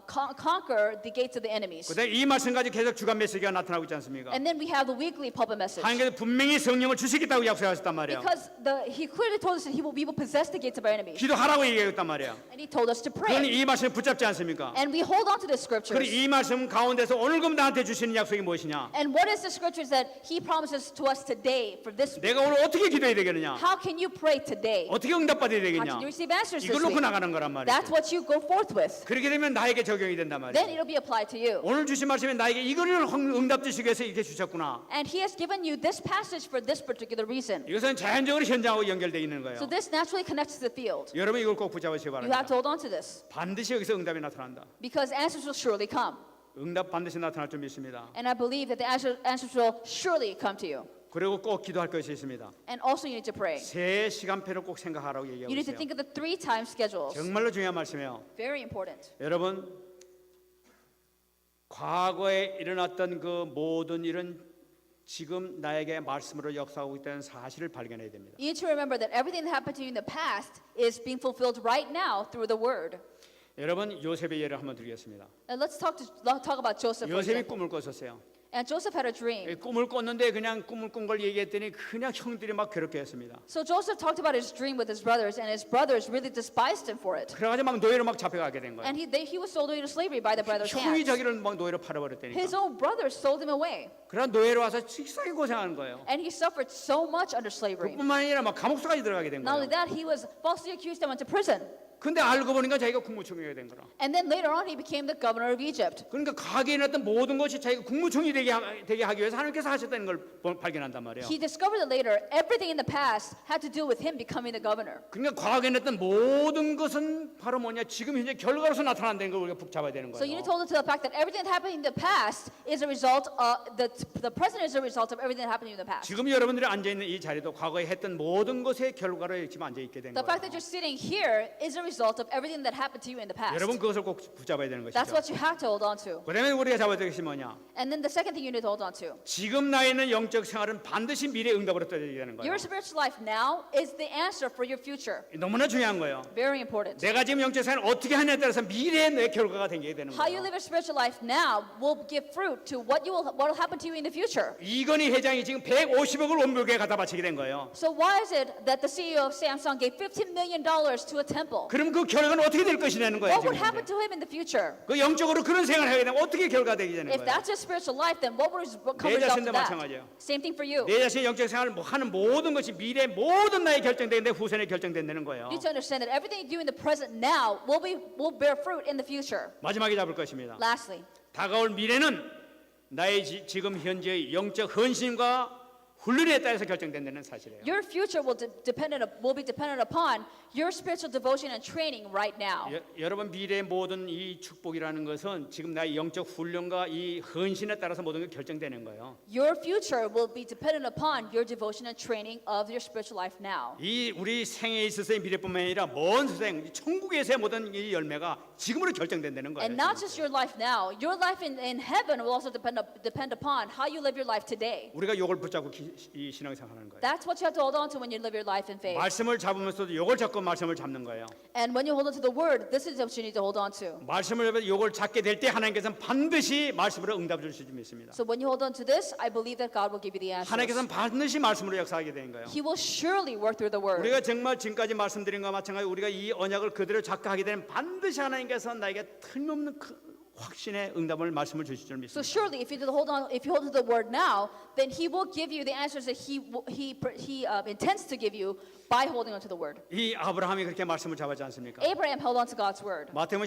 conquer the gates of the enemies. 그다음에 이 말씀 가지고 계속 주간 메시지가 나타나고 있지 않습니까? And then we have the weekly pulpit message. 하나님께서 분명히 성령을 주시겠다고 약속하셨단 말이에요. Because he clearly told us that we will possess the gates of our enemies. 기도하라고 얘기했단 말이에요. And he told us to 그러니 pray. 이 말씀을 붙잡지 않습니까? And we hold on to the 그리고 scriptures. 이 말씀 가운데서 오늘금 나한테 주시는 약속이 무엇이냐? And what is the scriptures that he promises to us today for this week? 내가 오늘 어떻게 기도해야 되겠느냐? How can you pray today? 어떻게 응답받아야 How 되겠냐? can you receive answers this 이걸 놓고 week? 나가는 거란 말이에요. That's what you go forth with. 그렇게 되면 나에게 적용이 된단 Then 말이에요. it'll be applied to you. 오늘 주신 말씀이 나에게 이거를 응답 주시기 위해서 이렇게 주셨구나. And he has given you this passage for this particular reason. 이것은 자연적으로 현장하고 연결되어 있는 거예요. So this naturally connects to the field. 여러분 이걸 꼭 붙잡으시기 You have 바랍니다. to hold on to this 반드시 여기서 응답이 나타난다. because answers will surely come. 응답 반드시 나타날 줄 믿습니다. And I believe that the answers will surely come to you. 그리고 꼭 기도할 것이 있습니다. And also you need to pray. 세 시간표를 꼭 생각하라고 You 얘기하고 need to 있어요. think of the 3 time schedules. 정말로 중요한 말씀이에요. Very important. 여러분 과거에 일어났던 그 모든 일은 지금 나에게 말씀으로 역사하고 있다는 사실을 발견해야 됩니다. You need to remember that everything that happened to you in the past is being fulfilled right now through the word. 여러분 요셉의 예를 한번 드리겠습니다. And let's talk about Joseph. For 요셉이 example. 꿈을 꿨었어요. And Joseph had a dream. 꿈을 꿨는데 그냥 꿈을 꾼 걸 얘기했더니 그냥 형들이 막 괴롭게 했습니다. So Joseph talked about his dream with his brothers, and his brothers really despised him for it. 그래가지고 막 노예로 막 잡혀가게 된 거예요. And he was sold into slavery by the brothers' 형이 hands. 자기를 막 노예로 His 팔아버렸다니까. own brothers sold him away. 그러나 노예로 와서 식상히 고생하는 거예요. And he suffered so much under slavery. 그뿐만 아니라 막 감옥소까지 들어가게 된 Not only 거예요. that, he was falsely accused and went to prison. 근데 알고 보니까 자기가 국무총리가 된 거라. And then later on, he became the governor of Egypt. 그러니까 가게에 있던 모든 것이 자기가 국무총리 되게 하기 위해서 하나님께서 하셨다는 걸 발견한단 말이에요. He discovered that later, everything in the past had to do with him becoming the governor. 그러니까 과거에 있던 모든 것은 바로 뭐냐? 지금 현재 결과로서 나타난다는 걸 우리가 붙잡아야 되는 So you need 거예요. to hold on to the fact that everything that happened in the past is a result of the present is a result of everything that happened in the past. 지금 여러분들이 앉아 있는 이 자리도 과거에 했던 모든 것의 결과로 지금 앉아 있게 된 The fact that 거예요. you're sitting here is a result of everything that happened to you in the past. 여러분 그것을 꼭 붙잡아야 되는 That's 것이죠. what you have to hold on to. 그다음에 우리가 잡아야 될 것이 뭐냐? And then the second thing you need to hold on to. 지금 나에 있는 영적 생활은 반드시 미래 응답으로 떠져야 되는 거예요. Your spiritual life now is the answer for your future. 너무나 중요한 거예요. Very important. 내가 지금 영적 생활을 어떻게 하냐에 따라서 미래의 내 결과가 되게 되는 How you 거예요. live your spiritual life now will give fruit to what will happen to you in the future. 이건희 회장이 지금 150억을 원묘교에 갖다 바치게 된 거예요. So why is it that the CEO of Samsung gave $15 million to a temple? 그럼 그 결과는 어떻게 될 것이냐는 거예요. What would 지금 happen to him in the future? 그 영적으로 그런 생활을 하게 되면 어떻게 결과가 되게 되는 If 거예요. that's your spiritual life, then what would come 내 result 자신도 of that? 마찬가지예요. Same thing for you. 내 자신의 영적 생활을 하는 모든 것이 미래 모든 나의 결정되는데 후손에 결정된다는 거예요. You need to understand that everything you do in the present now will bear fruit in the future. 마지막에 잡을 것입니다. Lastly, 다가올 미래는 나의 지금 현재의 영적 헌신과 훈련에 따라서 결정된다는 사실이에요. your future will be dependent upon your spiritual devotion and training right now. 여러분 미래의 모든 이 축복이라는 것은 지금 나의 영적 훈련과 이 헌신에 따라서 모든 게 결정되는 거예요. Your future will be dependent upon your devotion and training of your spiritual life now. 이 우리 생에 있어서의 미래뿐만 아니라 먼 세상 천국에서의 모든 이 열매가 지금으로 결정된다는 거예요. And not just your life now, your life in heaven will also depend upon how you live your life today. 우리가 이걸 붙잡고 이 신앙생활하는 거예요. That's what you have to hold on to when you live your life in faith. 말씀을 잡으면서도 이걸 잡고 말씀을 잡는 거예요. And when you hold on to the word, this is what you need to hold on to. 말씀을 잡아서 이걸 잡게 될 때 하나님께서는 반드시 말씀으로 응답 주실 줄 믿습니다. So when you hold on to this, I believe that God will give you the answers. 하나님께서는 반드시 말씀으로 역사하게 되는 거예요. He will surely work through the word. 우리가 정말 지금까지 말씀드린 것과 마찬가지로 우리가 이 언약을 그대로 작가하게 되면 반드시 하나님께서 나에게 틀림없는 확신의 응답을 말씀을 주실 줄 So 믿습니다. surely, if you hold to the word now, then He will give you the answers that He intends to give you by holding on to the word. 이 아브라함이 그렇게 말씀을 잡았지 않습니까? Abraham held on to God's word. 마태복음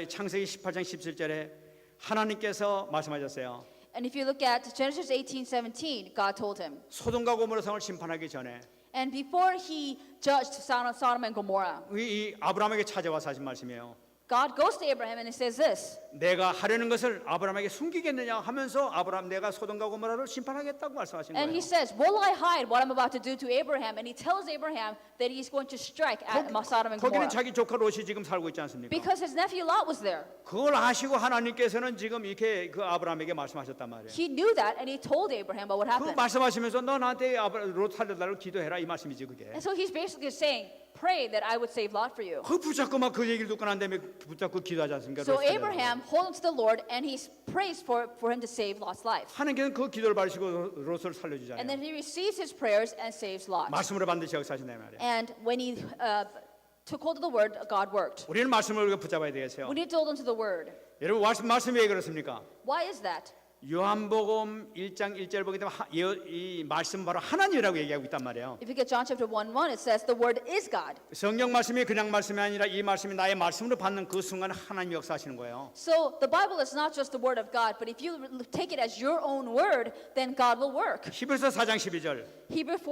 창세기 18장 17절에 하나님께서 말씀하셨어요. And if you look at Genesis 18:17, God told him. 소돔과 고모라 성을 심판하기 전에 And before He judged Sodom and Gomorrah, 이 아브라함에게 찾아와서 하신 말씀이에요. God goes to Abraham and He says this. 내가 하려는 것을 아브라함에게 숨기겠느냐 하면서 아브라함 내가 소돔과 고모라를 심판하겠다고 말씀하신 And 거예요. He says, will I hide what I'm about to do to Abraham? And He tells Abraham that He's going to strike at Sodom and 거기는 Gomorrah. 자기 조카 롯이 지금 살고 있지 않습니까? Because his nephew Lot was there. 그걸 아시고 하나님께서는 지금 이렇게 그 아브라함에게 말씀하셨단 말이에요. He knew that and He told Abraham about what 그 happened. 말씀하시면서 너 나한테 롯 살려달라고 기도해라 이 말씀이지 그게. And so He's basically saying, pray that I would save Lot for you. 그 붙잡고 막 그 얘기를 듣고 난 다음에 붙잡고 기도하지 않습니까? So 롯 살려달라고. Abraham holds on to the Lord and he prays for him to save Lot's life. 하나님께서는 그 기도를 받으시고 롯을 살려주잖아요. And then He receives his prayers and saves Lot. 말씀으로 반드시 역사하신다 말이에요. And when he took hold of the word, God worked. 우리는 말씀을 우리가 붙잡아야 되겠어요. We need to hold on to the word. 여러분 말씀이 왜 그렇습니까? Why is that? 요한복음 1장 1절 보게 되면 이 말씀 바로 하나님이라고 얘기하고 있단 말이에요. If you get John chapter 1:1, it says the word is God. 성경 말씀이 그냥 말씀이 아니라 이 말씀이 나의 말씀으로 받는 그 순간 하나님 역사하시는 거예요. So the Bible is not just the word of God, but if you take it as your own word, then God will work. 히브리서 4장 12절 Hebrews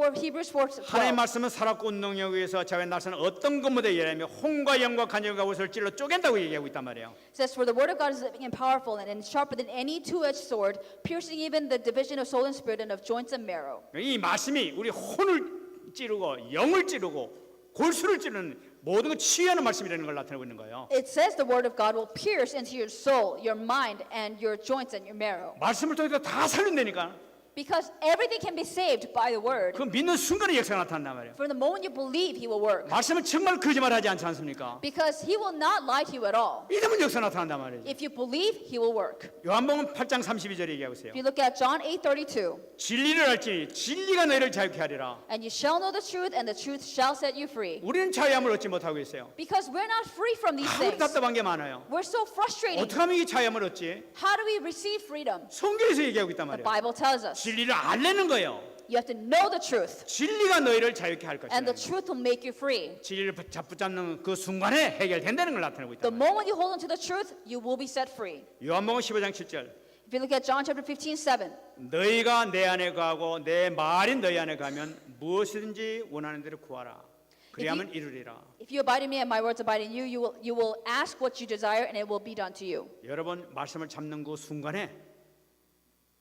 하나님 4:12. 말씀은 살았고 운동력에 의해서 자기의 날선 어떤 것보다 예라며 홍과 영과 간역과 옷을 찔러 쪼갠다고 얘기하고 있단 말이에요. It says, for the word of God is living and powerful and sharper than any two-edged sword, piercing even the division of soul and spirit and of joints and marrow. 이 말씀이 우리 혼을 찌르고 영을 찌르고 골수를 찌르는 모든 걸 치유하는 말씀이라는 걸 나타내고 있는 거예요. It says the word of God will pierce into your soul, your mind, and your joints and your marrow. 말씀을 통해서 다 살린다니까. Because everything can be saved by the word. 그 믿는 순간에 역사가 나타난단 말이에요. From the moment you believe, He will work. 말씀은 정말 거짓말하지 않지 않습니까? Because He will not lie to you at all. 믿으면 역사 나타난단 말이에요. If you believe, He will work. 요한복음 8장 32절에 얘기하고 있어요. If you look at John 8:32, 진리를 알지 진리가 너희를 자유케 하리라. and you shall know the truth, and the truth shall set you free. 우리는 자유함을 얻지 못하고 있어요. Because we're not free from these 아무리 things. 답답한 게 많아요. We're so frustrating. 어떻게 하면 이 자유함을 얻지? How do we receive freedom? 성경에서 얘기하고 있단 The 말이에요. Bible tells us 진리를 알려는 거예요. you have to know the truth, 진리가 너희를 자유케 할 and the 것이다. truth will make you free. 진리를 붙잡는 그 순간에 해결된다는 걸 나타내고 있다. The moment you hold on to the truth, you will be set free. 요한복음 15장 7절. If you look at John chapter 15:7, 너희가 내 안에 거하고 내 말이 너희 안에 가면 무엇이든지 원하는 대로 구하라. 그리하면 이루리라. if you abide in me and my words abide in you, you will ask what you desire, and it will be done to you. 여러분 말씀을 잡는 그 순간에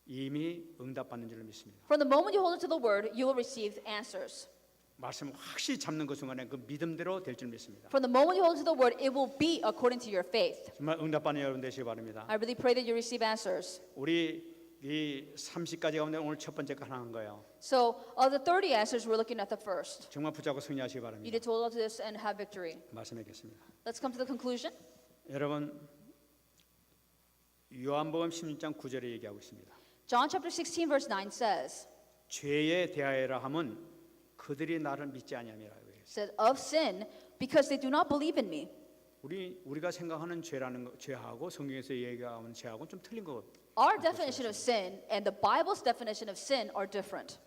이미 응답받는 줄로 믿습니다. From the moment you hold on to the word, you will receive answers. 말씀을 확실히 잡는 그 순간에 그 믿음대로 될 줄 믿습니다. From the moment you hold on to the word, it will be according to your faith. 정말 응답받는 여러분 되시기 바랍니다. I really pray that you receive answers. 우리 이 30가지 가운데 오늘 첫 번째가 하나 한 거예요. So, of the 30 answers, we're looking at the first. 정말 붙잡고 승리하시기 You 바랍니다. need to hold on to this and have victory. 말씀하겠습니다. Let's come to the conclusion. 여러분 요한복음 16장 9절에 얘기하고 있습니다. John chapter 16 verse 9 says, 죄에 대하여라 함은 그들이 나를 믿지 아니함이라고 해요. said of sin because they do not believe in me. 우리가 생각하는 죄라는 거, 죄하고 성경에서 얘기하는 죄하고는 좀 틀린 거. Our definition of sin and the Bible's definition of sin are different.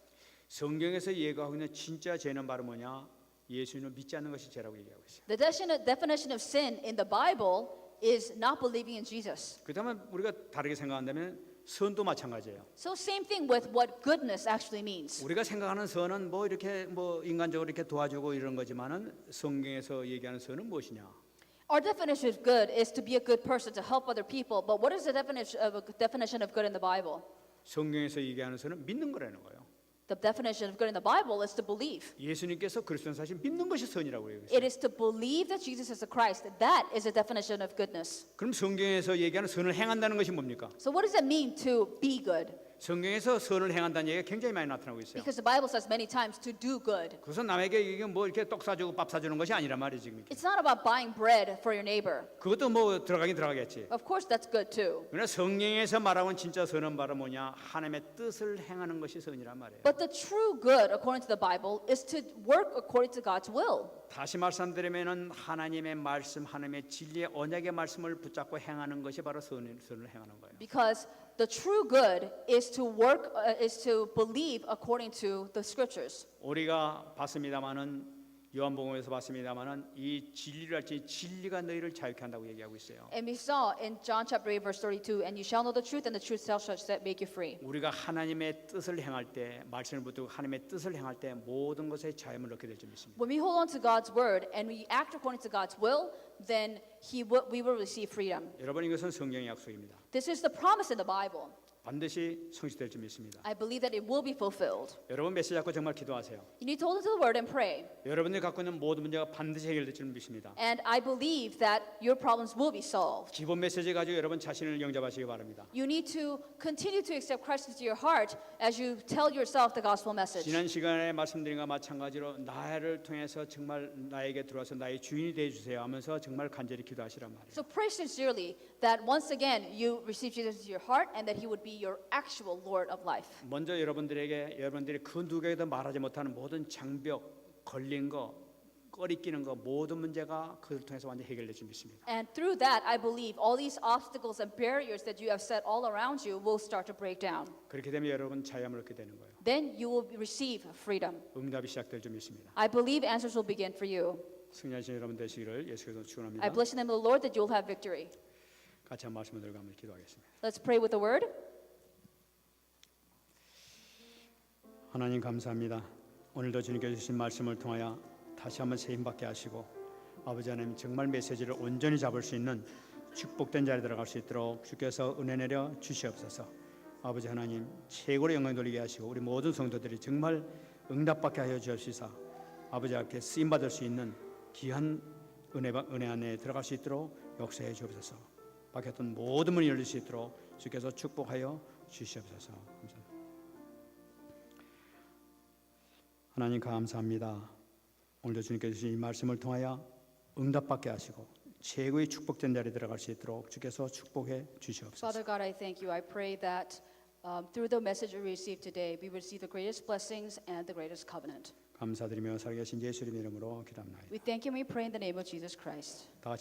성경에서 얘기하고 있는 진짜 죄는 바로 뭐냐? 예수님을 믿지 않는 것이 죄라고 얘기하고 있어요. The definition of sin in the Bible is not believing in Jesus. 그렇다면 우리가 다르게 생각한다면 선도 마찬가지예요. So same thing with what goodness actually means. 우리가 생각하는 선은 뭐 이렇게 뭐 인간적으로 이렇게 도와주고 이런 거지만은 성경에서 얘기하는 선은 무엇이냐? Our definition of good is to be a good person, to help other people. But what is the definition of good in the Bible? 성경에서 얘기하는 선은 믿는 거라는 거예요. The definition of good in the Bible is to believe. 예수님께서 그리스도는 사실 믿는 것이 선이라고 얘기했어요. It is to believe that Jesus is the Christ. That is the definition of goodness. 그럼 성경에서 얘기하는 선을 행한다는 것이 뭡니까? So what does it mean to be good? 성경에서 선을 행한다는 얘기가 굉장히 많이 나타나고 있어요. Because the Bible says many times to do good. 그것은 남에게 이게 뭐 이렇게 떡 사주고 밥 사주는 것이 아니란 말이지 지금. 이렇게. It's not about buying bread for your neighbor. 그것도 뭐 들어가긴 들어가겠지. Of course, that's good too. 그러나 성경에서 말하는 진짜 선은 바로 뭐냐? 하나님의 뜻을 행하는 것이 선이란 말이에요. But the true good, according to the Bible, is to work according to God's will. 다시 말씀드리면은 하나님의 말씀, 하나님의 진리의 언약의 말씀을 붙잡고 행하는 것이 바로 선을 행하는 거예요. Because the true good is to work, is to believe according to the scriptures. 우리가 봤습니다마는 요한복음에서 봤습니다마는 이 진리를 알지 진리가 너희를 자유케 한다고 얘기하고 있어요. And we saw in John chapter 8 verse 32, and you shall know the truth, and the truth shall make you free. 우리가 하나님의 뜻을 행할 때 말씀을 붙들고 하나님의 뜻을 행할 때 모든 것에 자유를 얻게 될 줄 믿습니다. When we hold on to God's word and we act according to God's will, then we will receive freedom. 여러분 이것은 성경의 약속입니다. This is the promise in the Bible. 반드시 성취될 줄 믿습니다. I believe that it will be fulfilled. 여러분 메시지 잡고 정말 기도하세요. You need to hold on to the word and pray. 여러분들이 갖고 있는 모든 문제가 반드시 해결될 줄 믿습니다. And I believe that your problems will be solved. 기본 메시지 가지고 여러분 자신을 영접하시기 바랍니다. You need to continue to accept Christ into your heart as you tell yourself the gospel message. 지난 시간에 말씀드린 것과 마찬가지로 나를 통해서 정말 나에게 들어와서 나의 주인이 되어 주세요 하면서 정말 간절히 기도하시란 말이에요. So pray sincerely that once again you receive Jesus into your heart and that he would be your actual Lord of life. 먼저 여러분들이 그 누구에게도 말하지 못하는 모든 장벽, 걸린 거, 꺼리끼는 거 모든 문제가 그를 통해서 완전히 해결될 줄 믿습니다. And through that, I believe all these obstacles and barriers that you have set all around you will start to break down. 그렇게 되면 여러분 자유함을 얻게 되는 거예요. Then you will receive freedom. 응답이 시작될 줄 믿습니다. I believe answers will begin for you. 승리하신 여러분 되시기를 예수께서 축원합니다. I bless in the name of the Lord that you will have victory. 같이 한 말씀을 들고 한번 기도하겠습니다. Let's pray with the word. 하나님 감사합니다. 오늘도 주님께서 주신 말씀을 통하여 다시 한번 새 힘받게 하시고 아버지 하나님 정말 메시지를 온전히 잡을 수 있는 축복된 자리에 들어갈 수 있도록 주께서 은혜 내려 주시옵소서. 아버지 하나님 최고로 영광 돌리게 하시고 우리 모든 성도들이 정말 응답받게 하여 주옵시사. 아버지 앞에 쓰임 받을 수 있는 귀한 은혜 안에 들어갈 수 있도록 역사해 주옵소서. 막혔던 모든 문이 열릴 수 있도록 주께서 축복하여 주시옵소서. 감사합니다. 하나님 감사합니다. 오늘도 주님께서 주신 이 말씀을 통하여 응답받게 하시고 최고의 축복된 자리에 들어갈 수 있도록 주께서 축복해 주시옵소서. Father God, I thank you. I pray that through the message we received today, we will receive the greatest blessings and the greatest covenant. 감사드리며 살아계신 예수님의 이름으로 기도합니다. We thank you and we pray in the name of Jesus Christ. 다 같이